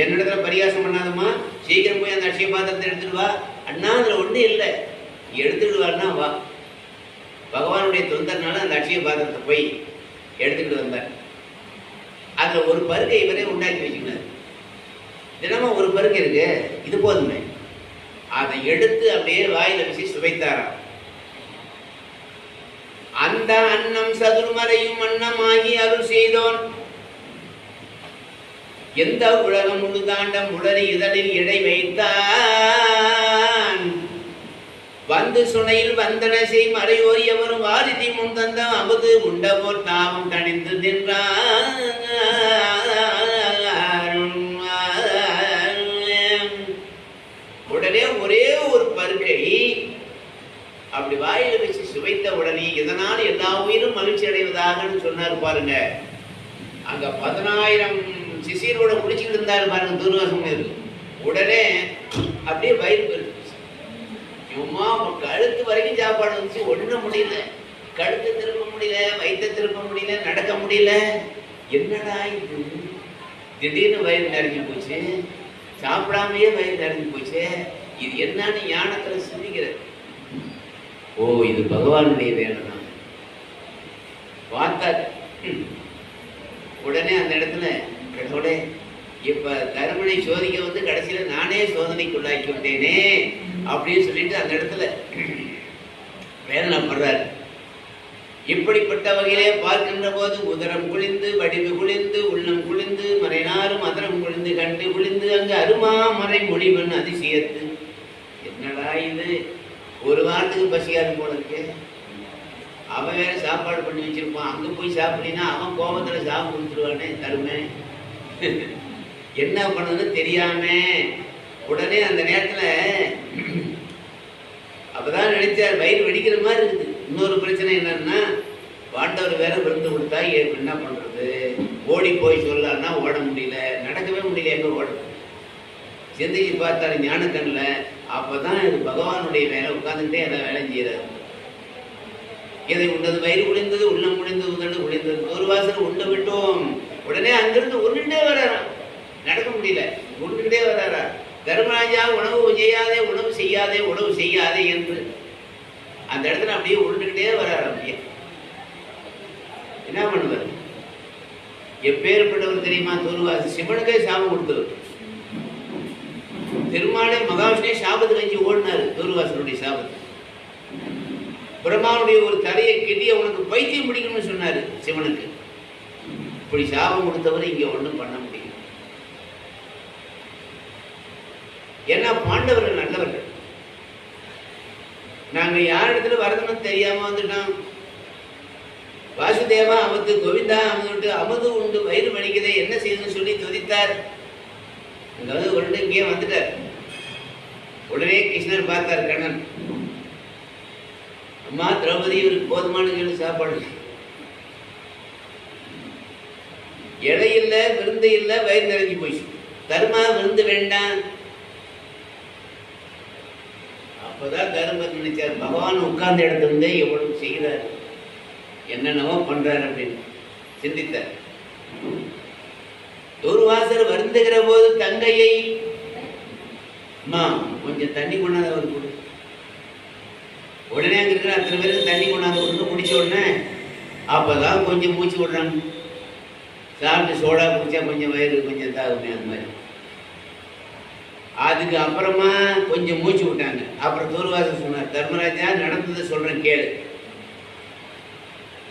என்னிடத்துல பரிகாசம் பண்ணாதம்மா, சீக்கிரம் போய் அந்த அட்சய பாத்திரத்தை எடுத்துட்டு வா. அண்ணா அதுல ஒன்றும் இல்லை, எடுத்துக்கிடுவார்னா வா. பகவானுடைய தொந்தர்னால அந்த அட்சய பாத்திரத்தை போய் எடுத்துக்கிட்டு வந்தார். அதுல ஒரு பருக்கை இவரே உண்டாக்கி வச்சுக்கினார். தினமும் ஒரு பருக்கை இருக்கு, இது போதுமே. அதை எடுத்து அப்படியே வாயில வச்சு சுவைத்தாராம். அந்த அன்னம் சதுர்மறையும் அன்னமாகி அருள் செய்தோன், எந்த உலகம் முழுதாண்டம் உளறி இதழில் இடை வைத்தான். வந்து சுனையில் வந்தன செய் மறையோர் எவரும் வாரிதி முன் தந்த அமுது உண்டவோர் தாமும் தணிந்து நின்றான். உடனே ஒரே ஒரு பருக்கை அப்படி வாயில வச்சு சுவைத்த உடனே இதனால் எல்லா உயிரும் மகிழ்ச்சி அடைவதாக சொன்னார் பாருங்க. அங்க 10000 சிசியரோட குடிச்சுட்டு இருந்தாரு பாருங்க தூர்வாசம். உடனே அப்படியே வயிறு பெருச்சு, சும்மா கழுத்து வரைக்கும் சாப்பாடு வந்துச்சு. ஒண்ணும் முடியல, கழுத்து திருப்ப முடியல, வயிற்ற திருப்ப முடியல, நடக்க முடியல. என்னடா இது, திடீர்னு வயிறு நிறைஞ்சு போச்சு, சாப்பிடாமையே வயிறு நிறைஞ்சு போச்சு, இது என்னன்னு ஞானத்துல சிந்திக்கிறது. ஓ இது பகவானுடைய வேலை தான் பார்த்தார். உடனே அந்த இடத்துல கடவுளே, இப்ப தருமனை சோதிக்க வந்து கடைசியில நானே சோதனைக்குள்ளாக்கி விட்டேனே அப்படின்னு சொல்லிட்டு அந்த இடத்துல வேதனைப்படுறாரு. இப்படிப்பட்ட வகையிலே பார்க்கின்ற போது உதரம் குளிந்து, வடிவு குளிந்து, உள்ளம் குளிந்து, மறைநாரும் அதரம் குளிந்து, கண்டு குளிந்து, அங்கு அருமா மறை முடிவன் அதிசயத்து. என்னடா இது, ஒரு வாரத்துக்கு பசிக்காது போல இருக்கு. அவன் வேற சாப்பாடு பண்ணி வச்சிருப்பான், அங்க போய் சாப்பிட்டீங்கன்னா அவன் கோபத்துல சாப்பிட்டு கொடுத்துருவானே தருமே. என்ன பண்ணதுன்னு தெரியாம உடனே அந்த நேரத்துல அப்பதான் நினைச்சார், வயிறு வெடிக்கிற மாதிரி இருக்குது. இன்னொரு பிரச்சனை என்னன்னா, பாண்டவர் வேற விருந்து கொடுத்தா என்ன பண்றது, ஓடி போய் சொல்லலாம்னா ஓட முடியல, நடக்கவே முடியல, எங்க ஓட. சிந்திச்சு பார்த்தாரு ஞானக்கண்ல. அப்பதான் இது பகவானுடைய வேலை, உட்கார்ந்துட்டே அதை வேலை செய்யறாரு. இதை உண்டது வயிறு குளிந்தது, உள்ளம் குளிந்தது, உதடு குளிந்தது, தூர்வாசல் உண்டு விட்டோம். உடனே அங்கிருந்து உருண்டே வராராம், நடக்க முடியல, உருண்டுகிட்டே வராரா. தர்மராஜா உணவு செய்யாதே, உணவு செய்யாதே, உணவு செய்யாதே என்று அந்த இடத்துல அப்படியே உருண்டுகிட்டே வராராம். அப்படியே என்ன பண்ணுவார், எப்பேற்பட்டவர் தெரியுமா தூர்வாசல்? சிவனுக்கே சாபம் கொடுத்தவர். திருமாலே மகாவிஷ்ணே சாபத்துக்கு அஞ்சு ஓடினாரு தூர்வாசனுடைய சாபத்து. பிரம்மாவுடைய ஒரு தலையை கெட்டிய உனக்கு பைத்தியம் பிடிக்கணும்னு சொன்னாரு சிவனுக்கு. இப்படி சாபம் கொடுத்தவர் இங்க ஒண்ணும் பண்ண முடியும். ஏன்னா பாண்டவர்கள் நல்லவர்கள். நாங்க யாரிடத்துல வரதுன்னு தெரியாம வந்துட்டோம். வாசுதேவா அமது, கோவிந்தா அமுது, அமுது உண்டு வயிறு வலிக்குதே என்ன செய்யுதுன்னு சொல்லி துதித்தார். அதாவது ஒரு இங்கே வந்துட்டார். உடனே கிருஷ்ணர் பார்த்தார் கண்ணன், அம்மா திரௌபதி இவருக்கு போதுமான சாப்பாடு, இலை இல்ல, விருந்து இல்ல, வயிறு நிறைஞ்சு போயிடுச்சு, தர்மா விருந்து வேண்டாம். அப்பதான் தர்மர் நினைச்சார், பகவான் உட்கார்ந்த இடத்துல இருந்தே எவ்வளவு செய்கிறார், என்னென்னவோ பண்றார் அப்படின்னு சிந்தித்தார். துர்வாசர் வருந்துகிற போது தங்கையை, அம்மா கொஞ்சம் தண்ணி கொண்டாந்து அவர் கொடு. உடனே அங்க இருக்கிற அத்தனை பேருக்கு தண்ணி கொண்டாந்து கொடுத்து குடிச்ச உடனே அப்பதான் கொஞ்சம் மூச்சு விடுறாங்க. சாப்பிட்டு சோடா குடிச்சா கொஞ்சம் வயிறு கொஞ்சம் தாகுமே, அந்த மாதிரி. அதுக்கு அப்புறமா கொஞ்சம் மூச்சு விட்டாங்க. அப்புறம் துர்வாசர் சொன்னார், தர்மராஜா நடந்ததை சொல்றேன் கேளு.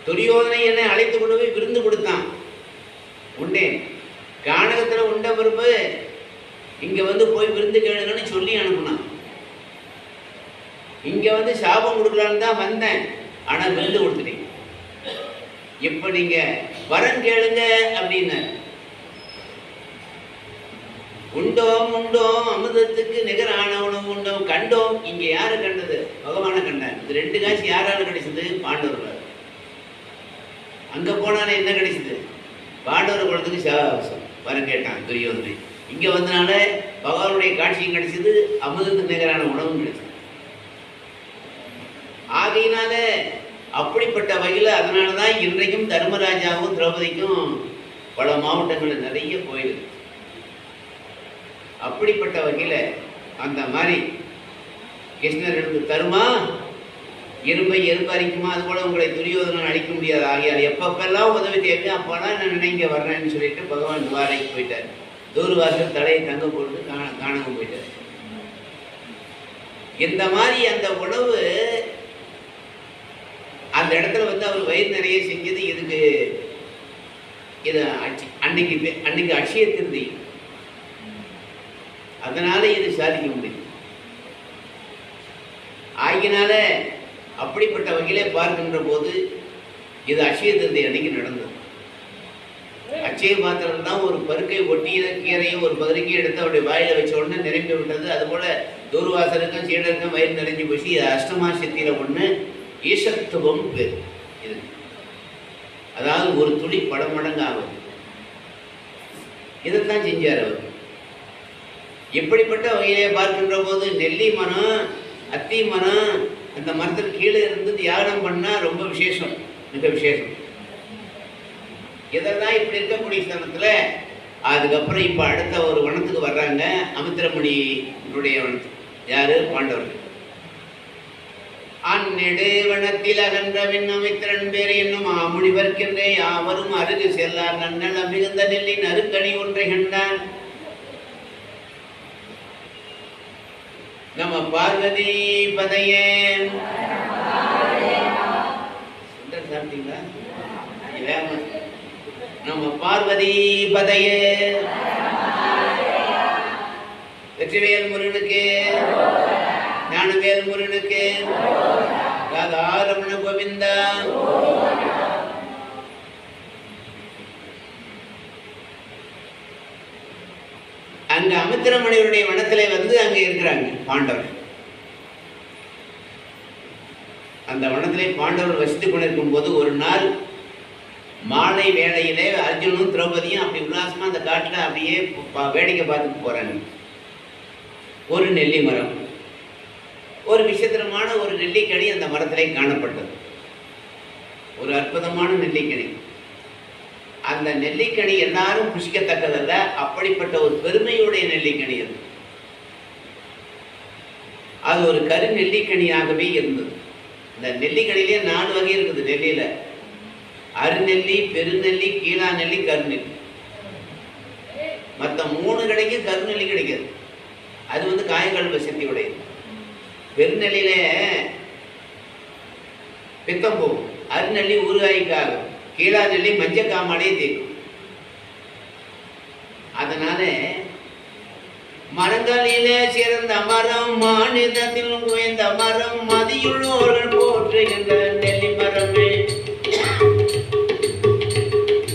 துரியோதனை என்னை அழைத்து கொண்டு போய் விருந்து கொடுத்தான், உண்டேன். கானகத்துல உண்ட பிறப்பு இங்க வந்து போய் விருந்து கேளுங்கன்னு சொல்லி அனுப்புனான். இங்க வந்து சாபம் கொடுக்கலான்னு தான் வந்தேன், ஆனா விருந்து கொடுத்துட்டீங்க. இப்ப நீங்க வரம் கேளுங்க அப்படின்னு. உண்டோம் உண்டோம் அமிர்தத்துக்கு நிகரான உணவு உண்டோம், கண்டோம். இங்க யாரு கண்டது? பகவான கண்டார். இது ரெண்டு காட்சி யாரால கிடைச்சது? பாண்டவர்கள். அங்க போனாலே என்ன கிடைச்சது? பாண்டவர் குலத்துக்கு வரம் கேட்டான் துரியோதனை. இங்க வந்தனால பகவானுடைய காட்சியும் கிடைச்சது, அமிர்தத்துக்கு நிகரான உணவும் கிடைச்சது. ஆகையினால அப்படிப்பட்ட வகையில் அதனாலதான் இன்றைக்கும் தர்மராஜாவும் திரௌபதிக்கும் பல மாவட்டங்கள் நிறைய கோயில். அப்படிப்பட்ட வகையில அந்த மாதிரி கிருஷ்ணர் எடுத்து தருமா, எறும்பை எறும்பு அரிக்குமா, அது போல உங்களை துரியோதனன் அழிக்க முடியாது. ஆகியால் எப்பப்பெல்லாம் உதவி தேவையோ அப்பெல்லாம் நான் நினைங்க வர்றேன்னு சொல்லிட்டு பகவான் துவாரைக்கு போயிட்டார். தூர்வாசல் தலையை தங்க போட்டு காணாம போயிட்டார். இந்த மாதிரி அந்த உணவு அந்த இடத்துல வந்து அவர் வயிறு நிறைய செஞ்சது. இதுக்கு இது அன்னைக்கு அட்சய திருதி, அதனால இது சாதிக்க முடியும். ஆகினால அப்படிப்பட்ட வகையிலே பார்க்கின்ற போது இது அட்சய திருதி அன்னைக்கு நடந்தது. அட்சய பாத்திரம் தான் ஒரு பருக்கை ஒட்டிய கீரையும் ஒரு பருக்கை எடுத்து அவருடைய வாயில வச்ச உடனே நிரம்பி விட்டது. அது போல தூர்வாசருக்கும் சீடருக்கும் வயிறு நிறைஞ்சு போச்சு. இது அஷ்டமா சக்தியில ஒண்ணு ஈசத்துவம் பேர். இது அதாவது ஒரு துளி பல மடங்கு ஆகும். இதைத்தான் செஞ்சார் அவர். எப்படிப்பட்ட வகையிலே பார்க்கின்ற போது நெல்லி மரம், அத்தி மரம், அந்த மரத்துக்கு கீழே இருந்து தியானம் பண்ணா ரொம்ப விசேஷம், மிக விசேஷம். இதெல்லாம் இப்படி இருக்கக்கூடிய ஸ்தானத்துல அதுக்கப்புறம் இப்ப அடுத்த ஒரு வனத்துக்கு வர்றாங்க, அமித்திரமுனியுடைய வனத்துக்கு. யாரு? பாண்டவர்கள். அந்நெடு வனத்தில் அகன்றவின் அமித்திரன் பேர் என்னும் ஆமுனிவர்க்கின்றே யாவரும் அருகு செல்லார் நன்னல மிகுந்த நெல்லின் அருக்கணி ஒன்றை கண்டான். நம்ம பார்வதி பதையே சாப்பிட்டீங்களா? நம்ம பார்வதி பதையே வெற்றிவேல் முருகனுக்கு, ஞானவேல் முருகனுக்கு, ராதாரமண கோவிந்தா. அங்க அமித்திரமணியருடைய வனத்திலே வந்து அங்க இருக்கிறாங்க பாண்டவர். அந்த வனத்திலே பாண்டவர் வசித்துக் கொண்டிருக்கும் போது ஒரு நாள் மாலை வேளையிலே அர்ஜுனும் திரௌபதியும் அப்படி உல்லாசமா அந்த காட்டுல அப்படியே வேடிக்கை பார்த்துட்டு போறாங்க. ஒரு நெல்லி மரம், ஒரு விசித்திரமான ஒரு நெல்லிக்கனி அந்த மரத்திலே காணப்பட்டது. ஒரு அற்புதமான நெல்லிக்கனி. அந்த நெல்லிக்கனி எல்லாரும் புஷ்கத்தக்கதல்ல, அப்படிப்பட்ட ஒரு பெருமையுடைய நெல்லிக்கனி அது. அது ஒரு கரு நெல்லிக்கனியாகவே இருந்தது. இந்த நெல்லிக்கனிலே 4 வகை இருக்குது நெல்லியில. அருநெல்லி, பெருநெல்லி, கீழா நெல்லி, கருநெல்லி. மற்ற 3 கிடைக்கும், கருநெல்லி கிடைக்காது. அது வந்து காயக்கல்வ சக்தி உடையது. பெருநெல்லியில பித்தம் போகும், அருநெல்லி ஊறுகாய்க்காக, கீழா நெல்லி மஞ்ச காமாலே தேக்கும். அதனால மரங்களிலே சிறந்த மரம், மாநிலத்தில் உயர்ந்த மரம், மதியுள்ளோர்கள் போற்றுகின்ற நெல்லி மரமே.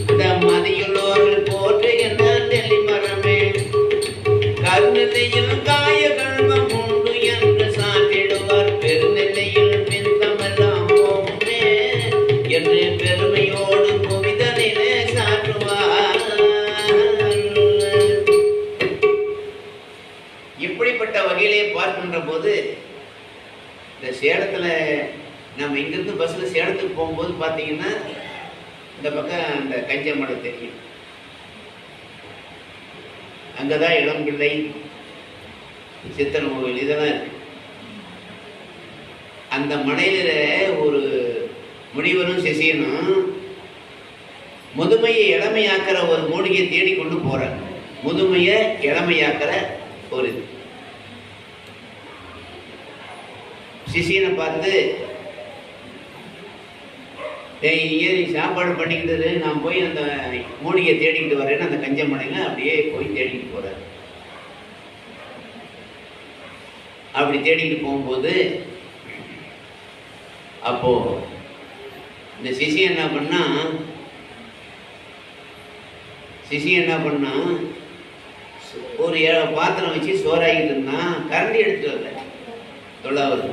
அந்த மதியுள்ளோர்கள் போற்றுகின்ற நெல்லி மரமே. கருநெல்லியில் காய கல்வம் உண்டு நம்ம இங்கிருந்து பஸ்ல சேலத்துக்கு போகும்போது பார்த்தீங்கன்னா இந்த பக்கம் அந்த கஞ்சமடை தெரியும். அங்கதான் இளம்பிள்ளை, சித்தன் கோவில் இதெல்லாம் இருக்கு. அந்த மனையில ஒரு முனிவரும் சிசியனும் முதுமையை இளமையாக்குற ஒரு மூலிகையை தேடி கொண்டு போற. முதுமையை இளமையாக்குற ஒரு இது. சிசியனை பார்த்து, நீ சாப்பாடு பண்ணிக்கிட்டு நான் போய் அந்த மூலிகையை தேடிக்கிட்டு வரேன்னு அந்த கஞ்சமனையில அப்படியே போய் தேடிக்கிட்டு போறாரு. அப்படி தேடிக்கிட்டு போகும்போது அப்போ இந்த சிசியன் என்ன பண்ணா ஒரு பாத்திரம் வச்சு சோறாகிட்டு இருந்தான். கரண்டி எடுத்துட்டு வரல, தொல்லாவது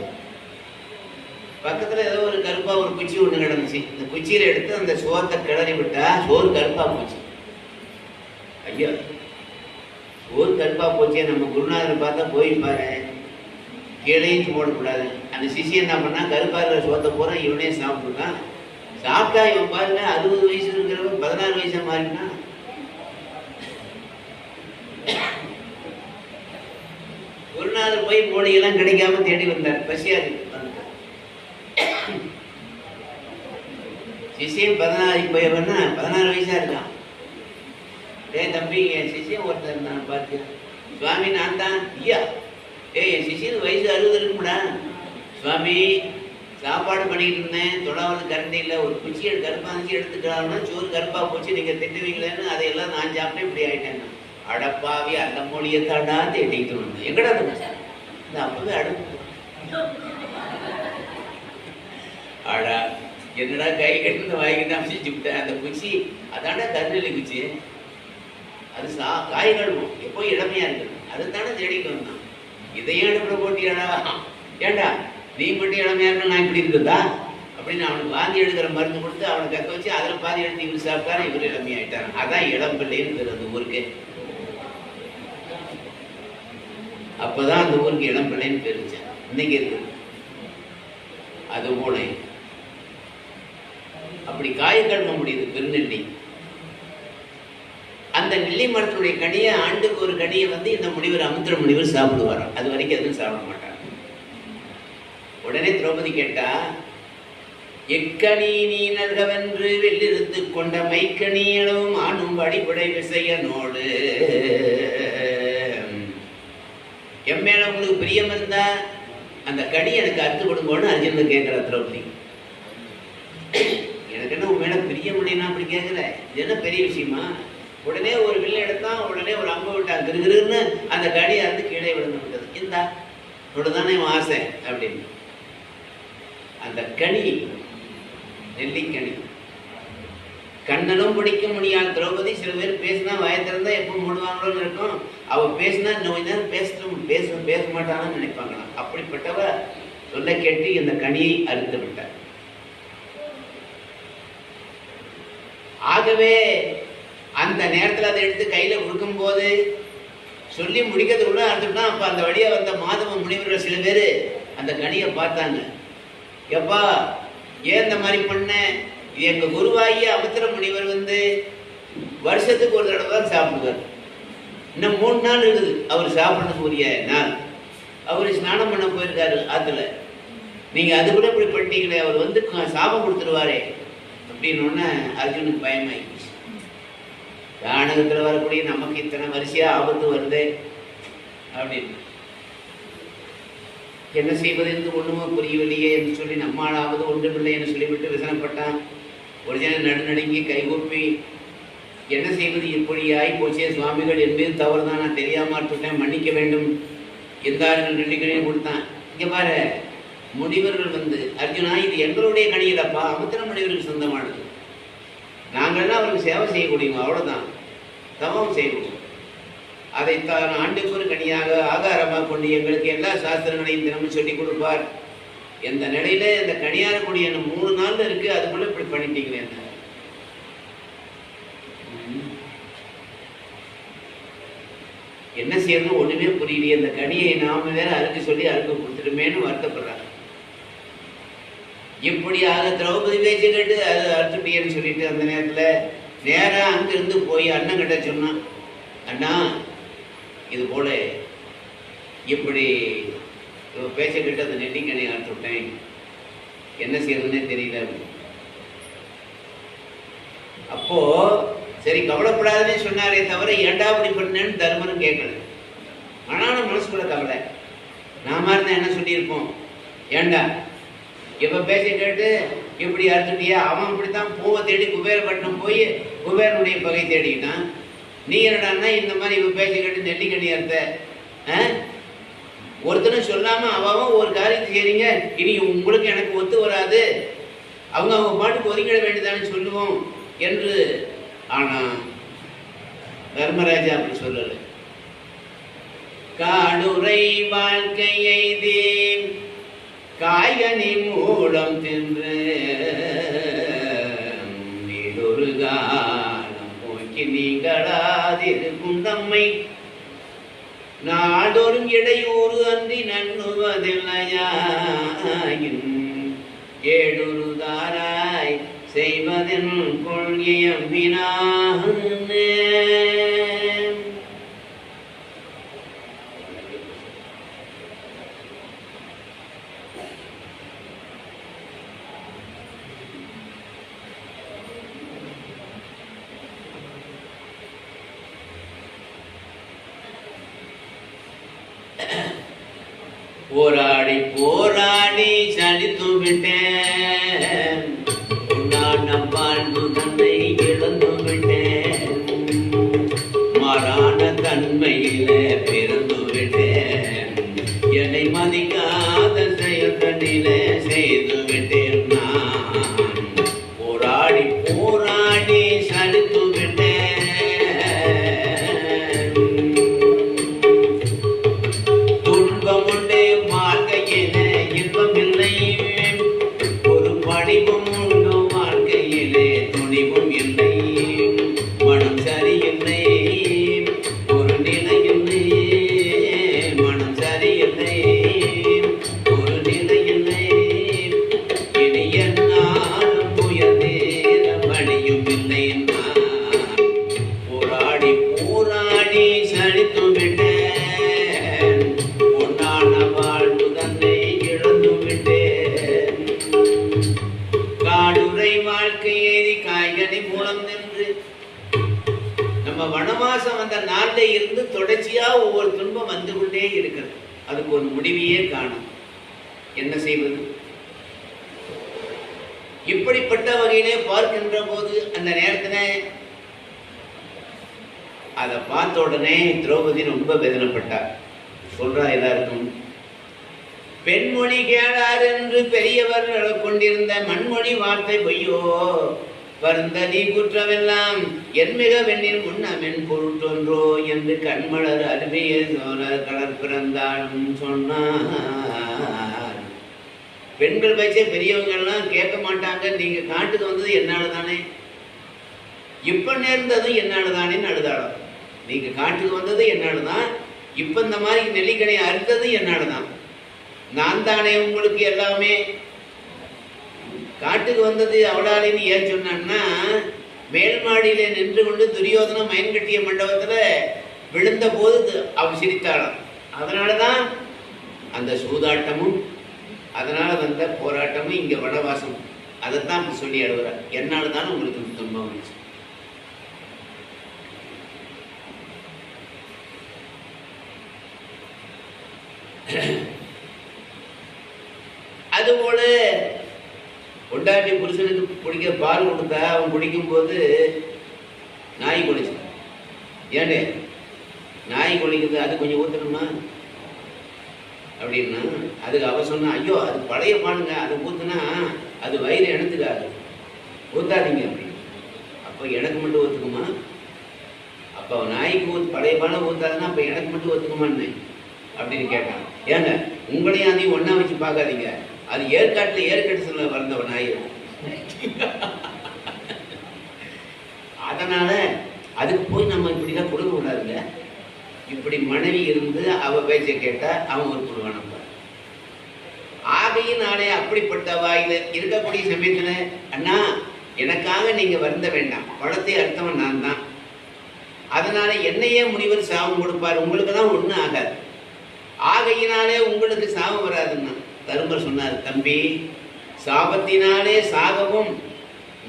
பக்கத்துல ஏதோ ஒரு கருப்பா ஒரு குச்சி ஒண்ணு கிடந்துச்சு. இந்த குச்சியில எடுத்து அந்த சோத்தை கிளறி விட்டா சோறு கருப்பா போச்சு. ஐயா, சோறு கருப்பா போச்சே, நம்ம குருநாதர் பார்த்தா போய் பாரு, கீழையும் போடக்கூடாது. அந்த சிசியன் என்ன பண்ணா, கருப்பா இருக்கிற சோத்தை போற இவனே சாப்பிட்டுருக்கான். சாப்பிட்டா இவன் பாருங்க 60 வயசு இருக்கிறவன் 16 வயசா மாறினா. குருநாதர் போய் மூலிகைலாம் கிடைக்காம தேடி வந்தார். பசியா இருக்கு. சிசியன் 16 வயசா இருக்கான். தம்பி, என் சிசியன் ஒருத்தர் நான் பார்த்து, சுவாமி நான் தான். ஐயா, என் சிசியன் வயசு 60 இருக்கும்டா. சுவாமி, சாப்பாடு பண்ணிக்கிட்டு இருந்தேன், தொடாவது கரண்டி இல்லை, ஒரு குச்சி கருப்பா இருந்துச்சு எடுத்துக்கலாம்னா சோறு கருப்பா போச்சு, நீங்க திட்டுவீங்களேன்னு அதையெல்லாம் நான் சாப்பிட்டேன், இப்படி ஆயிட்டேன். அடப்பாவி, அந்த மொழியை தாண்டா தேடிக்கிட்டு வந்தேன். எங்கடா இந்த அப்பவே அடுப்பு அடா, என்னடா கை கட்டு வாங்கிட்டு அமைச்சு விட்டேன். அந்த குச்சி அதாண்டா கருநெல்லி குச்சி, அது காய் கழுவும், எப்போ இளமையா இருக்கு, அதுதானே தேடிட்டு வந்தான். இதையும் அடுப்புல போட்டியாடா? ஏண்டா நீ மட்டும் இளமையா இருக்கணும், நான் இப்படி இருக்குதா அப்படின்னு அவனுக்கு வாந்தி எடுக்கிற மருந்து கொடுத்து அவனை கக்க வச்சு அதில் பாதி எடுத்து இவர் சாப்பிட்டாரு, இவர் இளமையாயிட்டாரு. அதான் இளம் பிள்ளைன்னு அந்த ஊருக்கு. அப்பதான் அந்த ஊருக்கு இளம் பிள்ளைன்னு தெரிஞ்சேன். இன்னைக்கு இருக்கு அது போல. அப்படி காய கழுவ முடியுது பெருநெல்லி. அந்த நெல்லி மரத்துடைய கனியை, ஆண்டுக்கு ஒரு கனியை இந்த முனிவர் அமுத்திர முனிவர் சாப்பிடுவார். அது வரைக்கும் எதுவும் சாப்பிட மாட்டார். உடனே திரௌபதி கேட்டா, எக்கணி நீ நல்கவென்று வெள்ளிருந்து கொண்ட மைக்கணி அளவும் ஆணும் வடிபடை விசையனோடு என் மேல உங்களுக்கு பிரியம் இருந்தா அந்த கனி எனக்கு அறுத்து கொடுங்கன்னு அர்ஜுனன் கேட்கிற திரௌபதி. எனக்கு என்ன உன் மேல பிரியம் இல்லைன்னா அப்படி கேட்கல, இது என்ன பெரிய விஷயமா? உடனே ஒரு வில்ல எடுத்தான், உடனே ஒரு அம்பு விட்டான், கிருகிருன்னு அந்த கனியை அறுத்து கீழே விழுந்து விட்டது. இந்தா இவ்வளவுதானே ஆசை அப்படின்னு. அந்த கனி நெல்லிக்கனி கண்ணனும் பிடிக்க முடியாது. திரௌபதி சில பேர் பேசினா வாயத்திறந்தா எப்போ மூடுவாங்களோன்னு இருக்கும். அவ பேசினா இன்னும் நேரம் பேச மாட்டான்னு நினைப்பாங்களாம். அப்படிப்பட்டவ சொல்ல கேட்டு இந்த கனியை அறுத்து விட்டார். ஆகவே அந்த நேரத்தில் அதை எடுத்து கையில கொடுக்கும் போது சொல்லி முடிக்கிறதுக்குள்ள அறுத்துட்டா. அப்ப அந்த வழியா வந்த மாதவ முனிவர்கள் சில பேரு அந்த கனியை பார்த்தாங்க. எப்பா, ஏன் இந்த மாதிரி பண்ண? இது எங்க குருவாகிய அமுத்திர முனிவர் வருஷத்துக்கு ஒரு தடவை தான் சாப்பிடுவார். இன்னும் 3 நாள் இருக்குது அவர் சாப்பிடக்கூடிய நாள். அவரு ஸ்நானம் பண்ண போயிருக்காரு ஆத்துல. நீங்க அது கூட இப்படி பண்ணிட்டீங்களே, அவர் சாபம் கொடுத்துருவாரே அப்படின்னு அர்ஜுனுக்கு பயமாயிடுச்சு. ஜானகத்துல வரக்கூடிய நமக்கு இத்தனை வரிசையா ஆபத்து வருது அப்படின்னு என்ன செய்வது என்று ஒண்ணுமோ புரியவில்லையே என்று சொல்லி நம்மாலாவது ஒன்றுமில்லை என்று சொல்லிவிட்டு விசனப்பட்டான். ஒரு ஜன நடுநடுங்கி கைகூப்பி, என்ன செய்வது, இப்படியாய் போச்சே சுவாமிகள், என் மீது தவறுதான், நான் தெரியாம இருந்துட்டேன், மன்னிக்க வேண்டும் என்றார்கள். 2 கனியும் கொடுத்தான். இங்க பாரு, முனிவர்கள் அர்ஜுனா, இது எங்களுடைய கனியிலப்பா, அமுத்திர முனிவருக்கு சொந்தமானது. நாங்கள்லாம் அவருக்கு சேவை செய்யக்கூடியவங்க, அவ்வளவுதான், தவம் செய்வோம். அதைத்தான் ஆண்டுக்கு ஒரு கனியாக ஆகாரமாக கொண்டு எங்களுக்கு எல்லா சாஸ்திரங்களையும் தினமும் சொல்லி கொடுப்பார். எந்த நிலையில இந்த கனியாரக்கூடிய 3 நாள்ல இருக்கு, அதுக்குள்ள இப்படி பண்ணிட்டீங்களே. என்ன செய்யணும் ஒண்ணுமே புரியலையே. இந்த கனியை நாம வேற அறுக்க சொல்லி அறுக்க கொடுத்துட்டுமேன்னு வருத்தப்படுறாங்க. இப்படியாக திரௌபதி பேச்சு கேட்டு அது அறுத்துட்டியன்னு சொல்லிட்டு அந்த நேரத்தில் நேராக அங்கிருந்து போய் அண்ணன் கிட்ட சொன்னான், அண்ணா இது போல இப்படி பேச்ச கேட்டு அந்த நெட்டிக்கணி அறுத்துட்டேன், என்ன செய்யறதுன்னே தெரியல. அப்போ சரி கவலைப்படாதுன்னு சொன்னாரே தவிர ஏண்டா அப்படி பண்ணேன்னு தர்மனும் கேட்கல. ஆனாலும் மனசுக்குள்ள கவலை. நாம இருந்தா என்ன சொல்லியிருப்போம், ஏண்டா இப்ப பேச்ச கேட்டு இப்படி அறுத்துட்டியா, அவன் இப்படித்தான் பூவை தேடி குபேரப்பட்டினம் போய் குபேரனுடைய பகை தேடிக்கிட்டான், நீ என்னடான்னா இந்த மாதிரி இப்ப பேச்ச கேட்டு நெல்லிக்கணி அறுத்த. ஒருத்தனும் சொல்லாம அவன் ஒரு காரியத்தை செய்றீங்க, இனி உங்களுக்கு எனக்கு ஒத்து வராது, அவங்க அவங்க பாட்டுக்கு ஒதுக்கிட வேண்டியதானு சொல்லுவோம் என்று. ஆனா தர்மராஜா அப்படி சொல்லல. காடுரை வாழ்க்கையை தேன் காய்கனி மூலம் தின்று ஒரு காலம் போக்கி நீங்களாதிருக்கும் தம்மை நாடொரும் இடையூறு அன்றி நண்ணுவதில்லையாயின் ஏடுருதாராய் செய்வதன் கொள்கையம்பினான். போராடி போராடி சலித்து விட்டேன், நான் வாழ்வு தன்னை இழந்து விட்டேன், மாறான தன்மையில பிறந்து விட்டேன், என்னை மதிக்காத செயல்களில செய்து விட்டேன். நான் போராடி போராடி சலித்து விட்டேன், வனவாசம் அந்த நாட்டில இருந்து தொடர்ச்சியா ஒவ்வொரு துன்பம் வந்து கொண்டே இருக்கிறது. அதுக்கு ஒரு முடிவையே காணும். என்ன செய்வது? இப்படிப்பட்ட வகையிலே பார்க்கின்ற போது அந்த நேரத்துல அதை பார்த்த உடனே திரௌபதி ரொம்ப வேதனைப்பட்டார். சொல்றா எல்லாருக்கும், பெண்மொழி கேளார் என்று பெரியவர் கொண்டிருந்த மண்மொழி வார்த்தை பொய்யோ, வருந்ததி குற்றமெல்லாம் என்மிக வெண்ணின் முன்னமென் பொருட்டொன்றோ என்று கண்மலர் அருமையே சோழர் கடற் பிறந்தாலும் சொன்னார். பெண்கள் பேச்சே பெரியவங்கள்லாம் கேட்க மாட்டாங்க, நீங்க காட்டுக்கு வந்தது என்னால தானே, இப்ப நேர்ந்ததும் என்னால தானேன்னு அழுதாளம். நீங்க காட்டுக்கு வந்தது என்னாலதான், இப்ப இந்த மாதிரி நெல்லிக்கணி அறுத்தது என்னாலதான், நான் தானே உங்களுக்கு எல்லாமே. காட்டுக்கு வந்தது அவளாலின்னு ஏன் சொன்னான்னா, மேல் மாடியில நின்று கொண்டு துரியோதனம் மயன்கட்டிய மண்டபத்துல விழுந்த போது அவள் சிரித்தாளாம். அதனாலதான் அந்த சூதாட்டமும் அதனால வந்த போராட்டமும் இங்க வனவாசம் அதைத்தான் இப்ப சொல்லி அழுகிறார். என்னால்தான் உங்களுக்கு துன்பம் வந்துச்சு. அதுபோல கொண்டாட்டி புருஷனுக்கு குடிக்க பால் கொடுத்தா அவன் குடிக்கும் போது நாய் குடிச்சு, ஏண்டே நாய் குடிக்குது அது கொஞ்சம் ஊத்தணுமா அப்படின்னா, அதுக்கு அவ சொன்னா, ஐயோ அது பழைய பாலுங்க, அதை ஊத்துனா அது வயிறு இனத்துக்காது, ஊத்தாதீங்க அப்படின்னு. அப்போ எனக்கு மட்டும் ஒத்துக்குமா? அப்போ நாய்க்கு பழைய பாலை ஊத்தாதுன்னா அப்போ எனக்கு மட்டும் ஒத்துக்குமான்னு அப்படின்னு கேட்டான். ஏங்க உங்களையும் அதையும் ஒன்னா வச்சு பார்க்காதீங்க, அது ஏற்காட்டுல ஏற்காட்டு சொல்ல வளர்ந்தவ நாய். அதனால அதுக்கு போய் நம்ம இப்படிதான் கொடுக்க கூடாதுங்க. இப்படி மனைவி இருந்து அவ பேச்சை கேட்டா அவன் ஒரு புழுவானப்ப. ஆக ஆகையினாலே அப்படிப்பட்ட வாயில இருக்கக்கூடிய சமயத்துல அண்ணா எனக்காக நீங்க வருந்த வேண்டாம், பழத்தை அர்த்தவன் நான் தான், அதனால என்னையே முனிவர் சாபம் கொடுப்பார், உங்களுக்கு தான் ஒன்றும் ஆகாது, ஆகையினாலே உங்களுக்கு சாபம் வராதுன்னா. தருமர் சொன்னார், தம்பி சாபத்தினாலே சாகவும்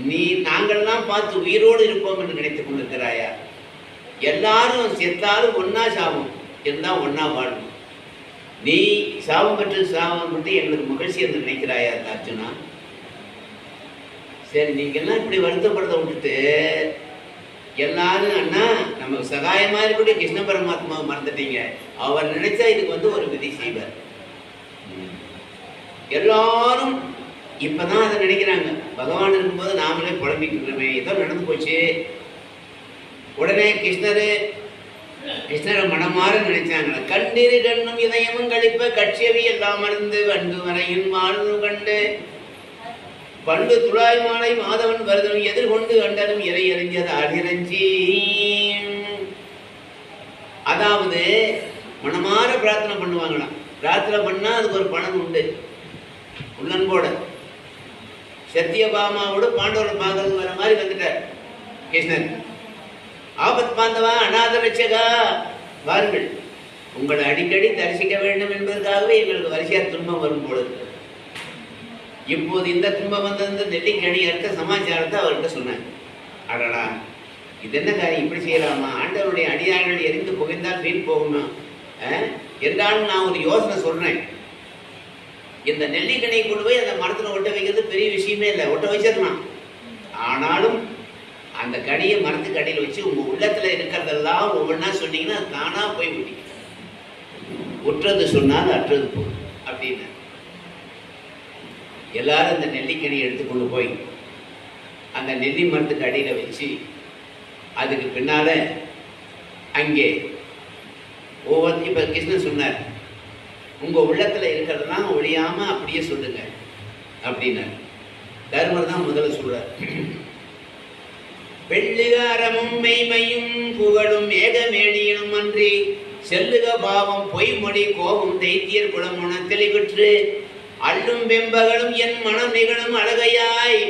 நீ நாங்கள்லாம் பார்த்து உயிரோடு இருப்போம் என்று நினைத்துக் கொண்டிருக்கிறாயா? எல்லாரும் செத்தாலும் ஒன்னா சாபம் இருந்தா ஒன்னா வாழும், நீ சாபம் பெற்று சாபம் பெற்று எங்களுக்கு மகிழ்ச்சி என்று நினைக்கிறாயா அர்ஜுனா? சரி, நீங்க எல்லாம் இப்படி வருத்தப்படுறத விட்டுட்டு எல்லாரும் அண்ணா நமக்கு சகாயமா இருக்கக்கூடிய கிருஷ்ண பரமாத்மாவை மறந்துட்டீங்க, அவர் நினைச்சா இதுக்கு ஒரு விதி செய்வார். எல்லாரும் இப்பதான் அதை நினைக்கிறாங்க. பகவான் இருக்கும்போது நாமளே புலம்பிட்டு இருக்கிறோமே, ஏதோ நடந்து போச்சு. உடனே கிருஷ்ணரை மனமாற நினைச்சாங்க. கண்டிரு கண்ணும் இதயமும் கழிப்ப கட்சியவி எல்லாம் மறந்து வண்டு வரையும் வாழ்ந்து கண்டு பண்டு துளாய் மாலை மாதவன் வருதனும் எதிர்கொண்டு கண்டனும் இறை எறிஞ்சது அடிரஞ்சி. அதாவது மனமாற பிரார்த்தனை பண்ணுவாங்களாம். பிரார்த்தனை பண்ணா அதுக்கு ஒரு பலன் உண்டு. உள்ளன்போட சத்தியபாமாவோட பாண்டவரை பார்க்கறது வர மாதிரி வந்துட்டார் கிருஷ்ணன். ஆபத் பாந்தவா அநாத ரட்சகா, வாருங்கள், உங்களை அடிக்கடி தரிசிக்க வேண்டும் என்பதற்காகவே எங்களுக்கு வரிசையா துன்பம் வரும் போல இருக்கு. இப்போது இந்த துன்பம் வந்த நெல்லிக்கணி அடுத்த சமாச்சாரத்தை அவர்கிட்ட சொன்னாங்க. அடடா, இது என்ன காரியம், இப்படி செய்யலாமா? ஆண்டவருடைய அடியார்கள் எரிந்து புகைந்தால் வீண் போகுமா என்றாலும் நான் ஒரு யோசனை சொல்றேன். இந்த நெல்லிக்கணியை கொண்டு போய் அந்த மரத்துல ஒட்ட வைக்கிறது பெரிய விஷயமே இல்லை, ஒட்ட வச்சிடலாம். ஆனாலும் அந்த கனியை மரத்துக்கு அடியில் வச்சு உங்க உள்ளத்துல இருக்கிறதெல்லாம் ஒவ்வொன்றா சொன்னீங்கன்னா தானா போய் விடி, உற்றது சொன்னால் அற்றது போகும் அப்படின்னு. எல்லாரும் அந்த நெல்லிக்கனியை எடுத்துக்கொண்டு போய் அந்த நெல்லி மரத்துக்கு அடியில் வச்சு அதுக்கு பின்னால அங்கே ஒவ்வொரு இப்ப கிருஷ்ணன் சொன்னார், உங்க உள்ளத்துல இருக்கிறதெல்லாம் ஒழியாம அப்படியே சொல்லுங்க அப்படின்னார். தர்மர் தான் முதல்ல சொல்றார். வெள்ளுகாரமும் மெய்மையும் புகழும் ஏகமேனியனும் அன்றி செல்லுக பாவம் பொய்மொழி கோபம் தைத்தியர் குளமுன தெளிவுற்று அள்ளும் வெம்பகளும் என் மனம் நிகழும் அழகையாய்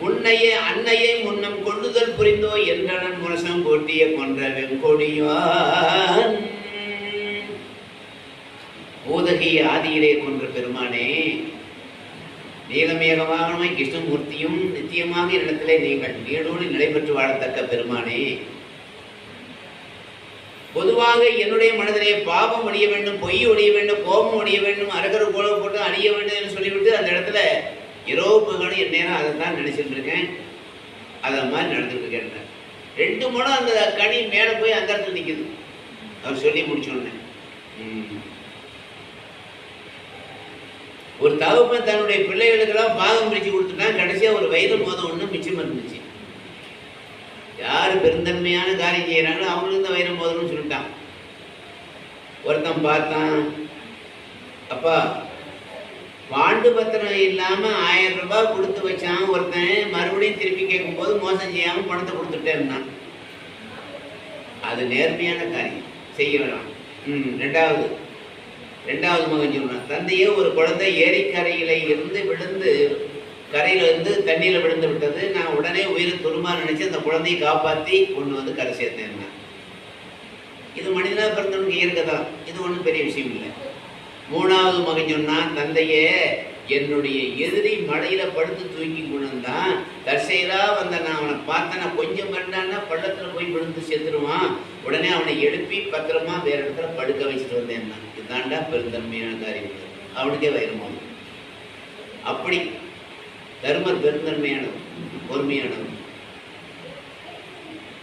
உன்னையே அன்னையை முன்னம் கொண்டுதல் புரிந்தோ என்றனன் முரசம் போட்டிய கொன்ற வெங்கொடியான். பூதகி ஆதியிலே கொன்ற பெருமானே, நீலமேகமாகமாய் கிருஷ்ணமூர்த்தியும் நித்தியமாக இடத்திலே நீங்கள் நீடோடு நிலைபெற்று வாழத்தக்க பெருமானே, பொதுவாக என்னுடைய மனதிலே பாவம் ஒழிய வேண்டும், பொய் ஒழிய வேண்டும், கோபம் ஒழிய வேண்டும், அரகர கோலம் போட்டு அழிய வேண்டும் என்று சொல்லிவிட்டு அந்த இடத்துல இரவு பகலும் என் நேரம் அதை தான் நினைச்சிட்டு இருக்கேன், அதை மாதிரி நடந்துட்டு இருக்கேன். 2 முறை அந்த கனி மேலே போய் அந்த இடத்துல நிற்குது. அவர் சொல்லி முடிச்சோன்னே ஒரு தகப்பன் தன்னுடைய பிள்ளைகளுக்கெல்லாம் பாகம் பிரிச்சு கொடுத்துட்டான். கடைசியா ஒரு வயிறு மோதம் ஒண்ணு மிச்சம் இருந்துச்சு. யாரு பெருந்தன்மையான காரியம் செய்யறாங்களோ அவங்களுக்கு இந்த வயிறு மோதம்னு சொல்லிட்டான். ஒருத்தன் பார்த்தான், அப்பா பாண்டு பத்திரம் இல்லாம 1000 ரூபாய் கொடுத்து வச்சான் ஒருத்தன், மறுபடியும் திருப்பி கேட்கும் போது மோசம் செய்யாம பணத்தை கொடுத்துட்டேன்னா அது நேர்மையான காரியம் செய்ய வேணாம். ரெண்டாவது மகன் சொல்றான், தந்தையே ஒரு குழந்தை ஏரிக்கரையில இருந்து விழுந்து கரையில இருந்து தண்ணியில விழுந்து விட்டது, நான் உடனே உயிரை துருமா நினைச்சு அந்த குழந்தையை காப்பாத்தி கொண்டு வந்து கரை சேர்த்தேன். இது மனிதனா பிறந்தவனுக்கு இயற்கைதான், இது ஒன்றும் பெரிய விஷயம் இல்லை. 3வது மகன் சொன்னான், தந்தையே என்னுடைய எதிரி மழையில படுத்து தூக்கி கொண்டு வந்தான், தற்செயலா வந்த நான் அவனை பார்த்தேன்னா கொஞ்சம் கண்டான்னா பள்ளத்துல போய் விழுந்து செத்துருவான், உடனே அவனை எழுப்பி பத்திரமா வேற இடத்துல படுக்க வச்சுட்டு வந்தேன். இதுதாண்டா பெருந்தன்மையான காரியம். அவனுக்கே வைரமாகும். அப்படி தர்மர் பெருந்தன்மையானவர், பொறுமையானவர்.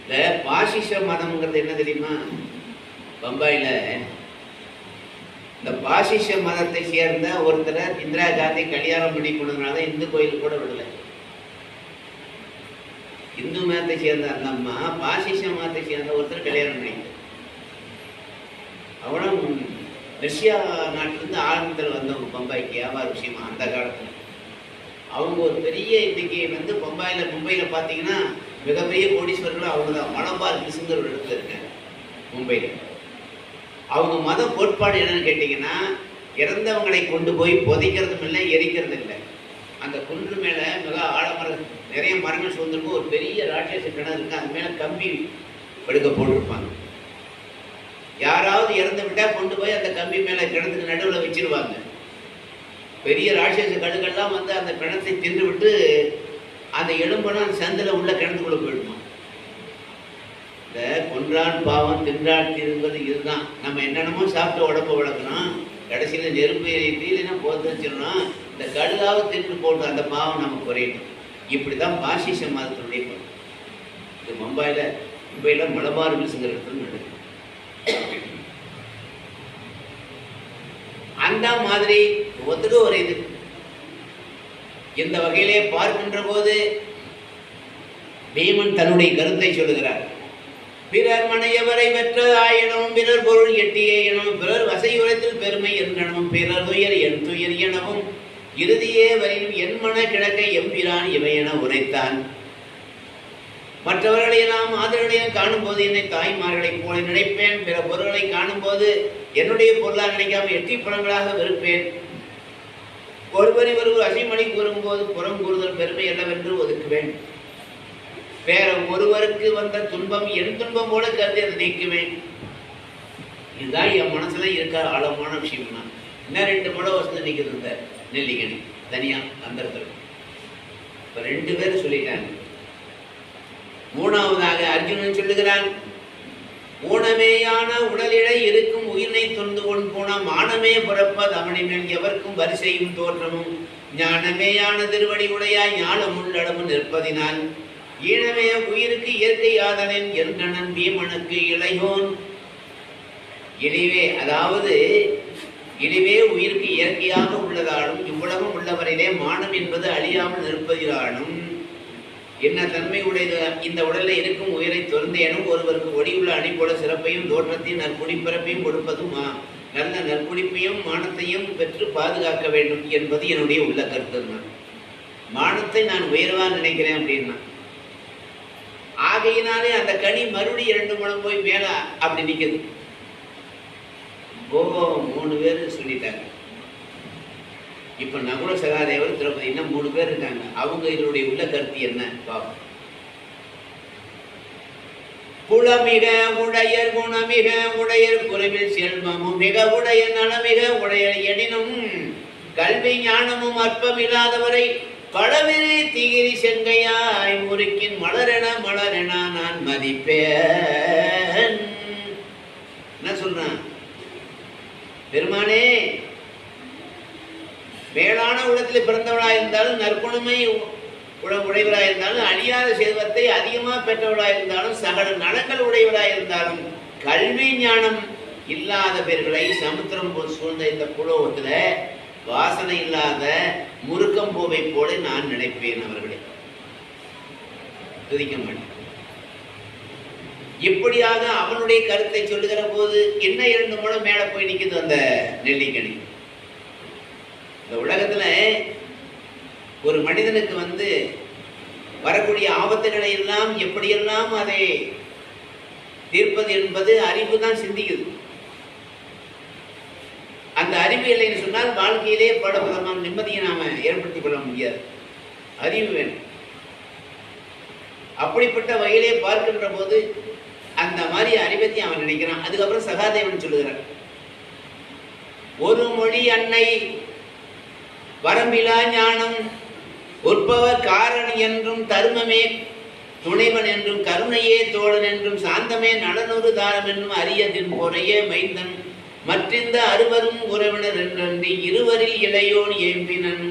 இந்த பாசிச மதம்ங்கிறது என்ன தெரியுமா? பம்பாயில இந்த பாசிச மதத்தை சேர்ந்த ஒருத்தரை இந்திரா காந்தி கல்யாணம் பண்ணி கொண்டதுனால இந்து கோயில் கூட விடலை. இந்து மதத்தை சேர்ந்த அந்த அம்மா பாசிச மதத்தை சேர்ந்த ஒருத்தர் கல்யாணம் பண்ணிட்டு, அவனும் ரஷ்யா நாட்டிலிருந்து ஆரம்பத்தில் வந்தவங்க பம்பாய்க்கு வியாபார விஷயமா. அந்த காலத்துல அவங்க ஒரு பெரிய இன்னைக்கு மும்பையில பாத்தீங்கன்னா மிகப்பெரிய கோடீஸ்வரர்கள் அவங்க தான். மலபார் கிருஷ்ணர் ஒரு இடத்துல இருக்காங்க மும்பையில. அவங்க மத கோட்பாடு என்னன்னு கேட்டீங்கன்னா, இறந்தவங்களை கொண்டு போய் புதைக்கிறதும் இல்லை, எரிக்கிறதும் இல்லை. அந்த குன்று மேலே மிக ஆழமரம், நிறைய மரங்கள் சூழ்ந்திருக்கும். ஒரு பெரிய ராட்சச கிணறு இருக்கு, அது மேலே கம்பி படுக்க போட்டிருப்பாங்க. யாராவது இறந்து விட்டா கொண்டு போய் அந்த கம்பி மேலே கிணத்துக்கு நடுவில் வச்சிருவாங்க. பெரிய ராட்சச கழுகெல்லாம் வந்து அந்த கிணத்தை தின்று விட்டு அந்த எலும்பெல்லாம் அந்த சந்தில் உள்ள கிணத்துக்குள்ள போயிடுமா. இந்த கொன்றான் பாவம் தின்றான் தீருங்கிறது இதுதான். நம்ம என்னென்னமோ சாப்பிட்டு உடம்பு வளர்க்கணும், கடைசியில் நெருப்பு தீலினா போத்து வச்சிடணும். இந்த கழுகாவது தின்று போட்டு அந்த பாவம் நமக்கு குறையணும். இப்படி தான் பாசிச மதத்தினுடைய பணம். இது மும்பையில் மலபார் மில்ஸுங்கிற இடத்துல நடக்குது. அந்த மாதிரி ஒத்துக்கு ஒரு இது. இந்த வகையிலே பார்க்கின்ற போது பீமன் தன்னுடைய கருத்தை சொல்லுகிறார். பிறர் மனையவரை பெற்ற ஆயினும் பிறர் பொருள் எட்டியே எனவும் பிறர் வசையுரத்தில் பெருமை என்கணமும் பிறர் துயர் என் துயர் எனவும் இறுதியே வரையும் என் மன கிழக்கை எம்பிரான் இவை என உரைத்தான். மற்றவர்களை நாம் ஆதரவுகளையும் காணும் போது என்னை தாய்மார்களைப் போல நினைப்பேன். பிற பொருள்களை காணும் போது என்னுடைய பொருளாக நினைக்காமல் எட்டி புறங்களாக வெறுப்பேன். ஒருவரை ஒருவர் அசைமொழி கூறும்போது புறம் கூறுதல் பெருமை அல்லவென்று ஒதுக்குவேன். வேற ஒருவருக்கு வந்த துன்பம் என் துன்பம் போல கருதி அதை நீக்குவேன். இதுதான் என் மனசுல இருக்க ஆழமான விஷயம்னா. இன்னும் 2 முளை வசதி நிற்கிறது இந்த நெல்லிக்கணி தனியா அந்த இடத்துல. இப்ப 2 பேர் சொல்லிட்டாங்க. மூணாவதாக அர்ஜுனன் சொல்லுகிறான், ஊனமேயான உடலிடை இருக்கும் உயிரை தொண்டு கொண்டு போன மானமே புறப்பது அவனை மேல் எவர்க்கும் வரிசையும் தோற்றமும் ஞானமேயான திருவடி உடையாய் ஞானம் உள்ளடமும் நிற்பதினால் ஈனமே உயிருக்கு இயற்கை ஆதலின் என்றனன் பீமனுக்கு இளையோன். இழிவே, அதாவது இழிவே உயிருக்கு இயற்கையாக உள்ளதாலும் இவ்வுலகம் உள்ளவரையிலே மானம் என்பது அழியாமல் நிற்பதினாலும் என்ன தன்மை உடையது இந்த உடலில் இருக்கும் உயிரை துறந்தேனும் ஒருவருக்கு ஒடியுள்ள அணிபோல சிறப்பையும் தோற்றத்தையும் நற்குடிப்பிறப்பையும் கொடுப்பதும் நல்ல நற்குடிப்பையும் மானத்தையும் பெற்று பாதுகாக்க வேண்டும் என்பது என்னுடைய உள்ள கருத்து. மானத்தை நான் உயர்வா நினைக்கிறேன் அப்படின்னா, ஆகையினாலே அந்த கனி மறுபடியும் 2 முழம் போய் மேல அப்படி நிற்குது. 3 பேர் சொல்லிட்டாங்க. இப்ப நகுல சகாதேவர் திரௌபதி இன்னும் 3 பேர் இருக்காங்க. அவங்க இதனுடைய உள்ள கருத்து என்ன பாப்போம். குளமிக உடையர் குணமிக உடையர் குறைவில் செல்வமும் மிக உடைய நலமிக உடையர் எனினும் கல்வி ஞானமும் அற்பமில்லாதவரை பழவிரி தீகிரி செங்கையாய் முறுக்கின் மலரென மலரென நான் மதிப்பேன். என்ன சொல்றான் பெருமானே, மேலான உலகத்தில் பிறந்தவளாக இருந்தாலும் நற்குணமை உடையவராக இருந்தாலும் அழியாத செல்வத்தை அதிகமாக பெற்றவளாக இருந்தாலும் சகல நலங்கள் உடையவராக இருந்தாலும் கல்வி ஞானம் இல்லாத பேர்களை சமுத்திரம் சூழ்ந்த இந்த புலோகத்துல வாசனை இல்லாத முறுக்கம் பூவை போல நான் நினைப்பேன். அவர்களை துதிக்க மாட்டேன். இப்படியாக அவனுடைய கருத்தை சொல்லுகிற போது என்ன 2 முழம் மேல போய் நிற்குது அந்த நெல்லிக்கனி. இந்த உலகத்துல ஒரு மனிதனுக்கு வரக்கூடிய ஆபத்துகளை எல்லாம் எப்படியெல்லாம் அதை தீர்ப்பது என்பது அறிவு தான் சிந்திக்குது. அந்த அறிவு இல்லைன்னு சொன்னால் வாழ்க்கையிலே படபலமான நிம்மதியை நாம ஏற்படுத்திக் கொள்ள முடியாது. அறிவு வேணும். அப்படிப்பட்ட வகையிலே பார்க்கின்ற போது அந்த மாதிரி அறிவத்தை அவன் நினைக்கிறான். அதுக்கப்புறம் சகாதேவன் சொல்லுகிறான், ஒரு மொழி அன்னை வரம்பிலா ஞானம் உற்பவர் காரணி என்றும் தருமமே துணைவன் என்றும் கருணையே தோழன் என்றும் சாந்தமே நலனொரு தாரம் என்றும் அரியதின் பொறையே மைந்தன் மற்றிந்த அறுவரும் உறவினர் என்றி இருவரில் இளையோன் ஏம்பினன்.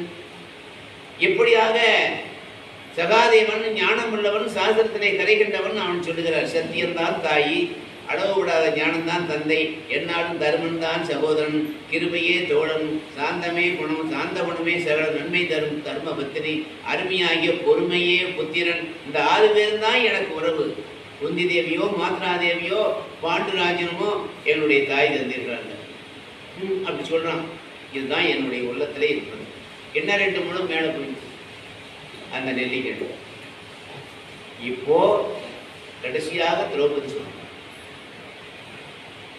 இப்படியாக சகாதேவன் ஞானம் உள்ளவன், சாஸ்திரத்தினை கரைகின்றவன் அவன் சொல்லுகிறார். சத்தியம்தான் தாயி, அளவு விடாத ஞானம்தான் தந்தை, என்னாலும் தர்மன் தான் சகோதரன், கிருபையே தோழன், சாந்தமே குணம், சாந்த குணமே சகல நன்மை தரும் தர்ம பத்தினி, அருமையாகிய பொறுமையே புத்திரன். இந்த 6 பேரும் தான் எனக்கு உறவு. குந்தி தேவியோ மாத்ராதேவியோ பாண்டுராஜனமோ என்னுடைய தாய் தந்திருக்கிறாங்க அப்படி சொல்றான். இதுதான் என்னுடைய உள்ளத்திலே இருக்கிறது. என்ன 2 முழம் மேல போயிடுச்சு அந்த நெல்லிக்கணி. இப்போ கடைசியாக திரௌபதி சொல்றாங்க,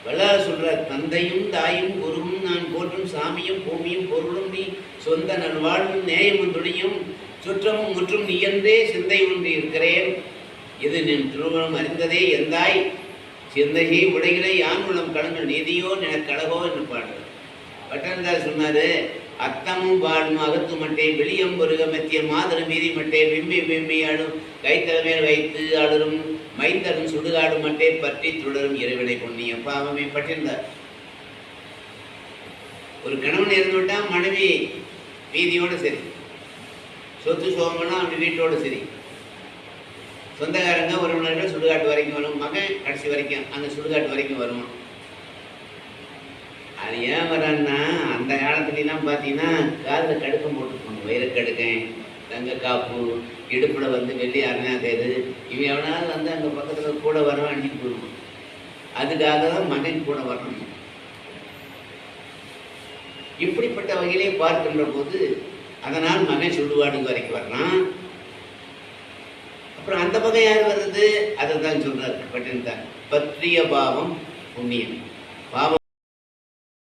வள்ளார் சொல்ற, தந்தையும் தாயும் குருவும் நான் போற்றும் சாமியும் பூமியும் பொருளும் நீ சொந்த நல்வாழ்வும் நேயமும் துணியும் சுற்றமும் முற்றும் நீ என்றே சிந்தை ஒன்று இருக்கிறேன். இது நின் திருமணம் அறிந்ததே எந்தாய் சிந்தையை உடைகளை யாங்குளம் கடங்கள் நீதியோ எனக்கழகோ என்று பாடுறார். பட்டன்தார் சொன்னாரு, அத்தமும் வாழும் அகத்து மட்டே வெளியம் பொருக மெத்திய மாதிரி மீதி மட்டே விம்பி விம்பி ஆடும் கைத்தலைமையில் வைத்து ஆளும் மைந்தரும் சுடுகாடு மட்டே பற்றி தொடரும் இறைவனை பொன்னியம் பாவமே பட்டிருந்தார். ஒரு கணவன் இறந்து விட்டா மனைவி வீதியோடு சரி, சொத்து சோகம்னா அப்படி வீட்டோடு சரி, சொந்தக்காரங்க உறவினர்கள் சுடுகாட்டு வரைக்கும் வரும், மகன் கடைசி வரைக்கும் அந்த சுடுகாட்டு வரைக்கும் வருவான். அது ஏன் வரான்னா, அந்த காலத்துலாம் பார்த்தீங்கன்னா காதில் கடுக்கம் போட்டுருப்பாங்க, வைரக்கடுக்கன், தங்க காப்பு, இடுப்பில் வந்து வெள்ளி அரணாக்கது, இவன் எவனாவது வந்து அங்கே பக்கத்தில் கூட வரவன் அடிச்சுட்டு போடுவான். அதுக்காக தான் மகன் கூட வரணும். இப்படிப்பட்ட வகையிலே பார்க்கின்ற போது அதனால் மகன் சுடுகாடு வரைக்கும் வரலாம். அப்புறம் அந்த பக்கம் யார் வர்றது, அதை தான் சொல்றாரு பட்டிருந்தார். பற்றிய பாவம் புண்ணியம். பாவம்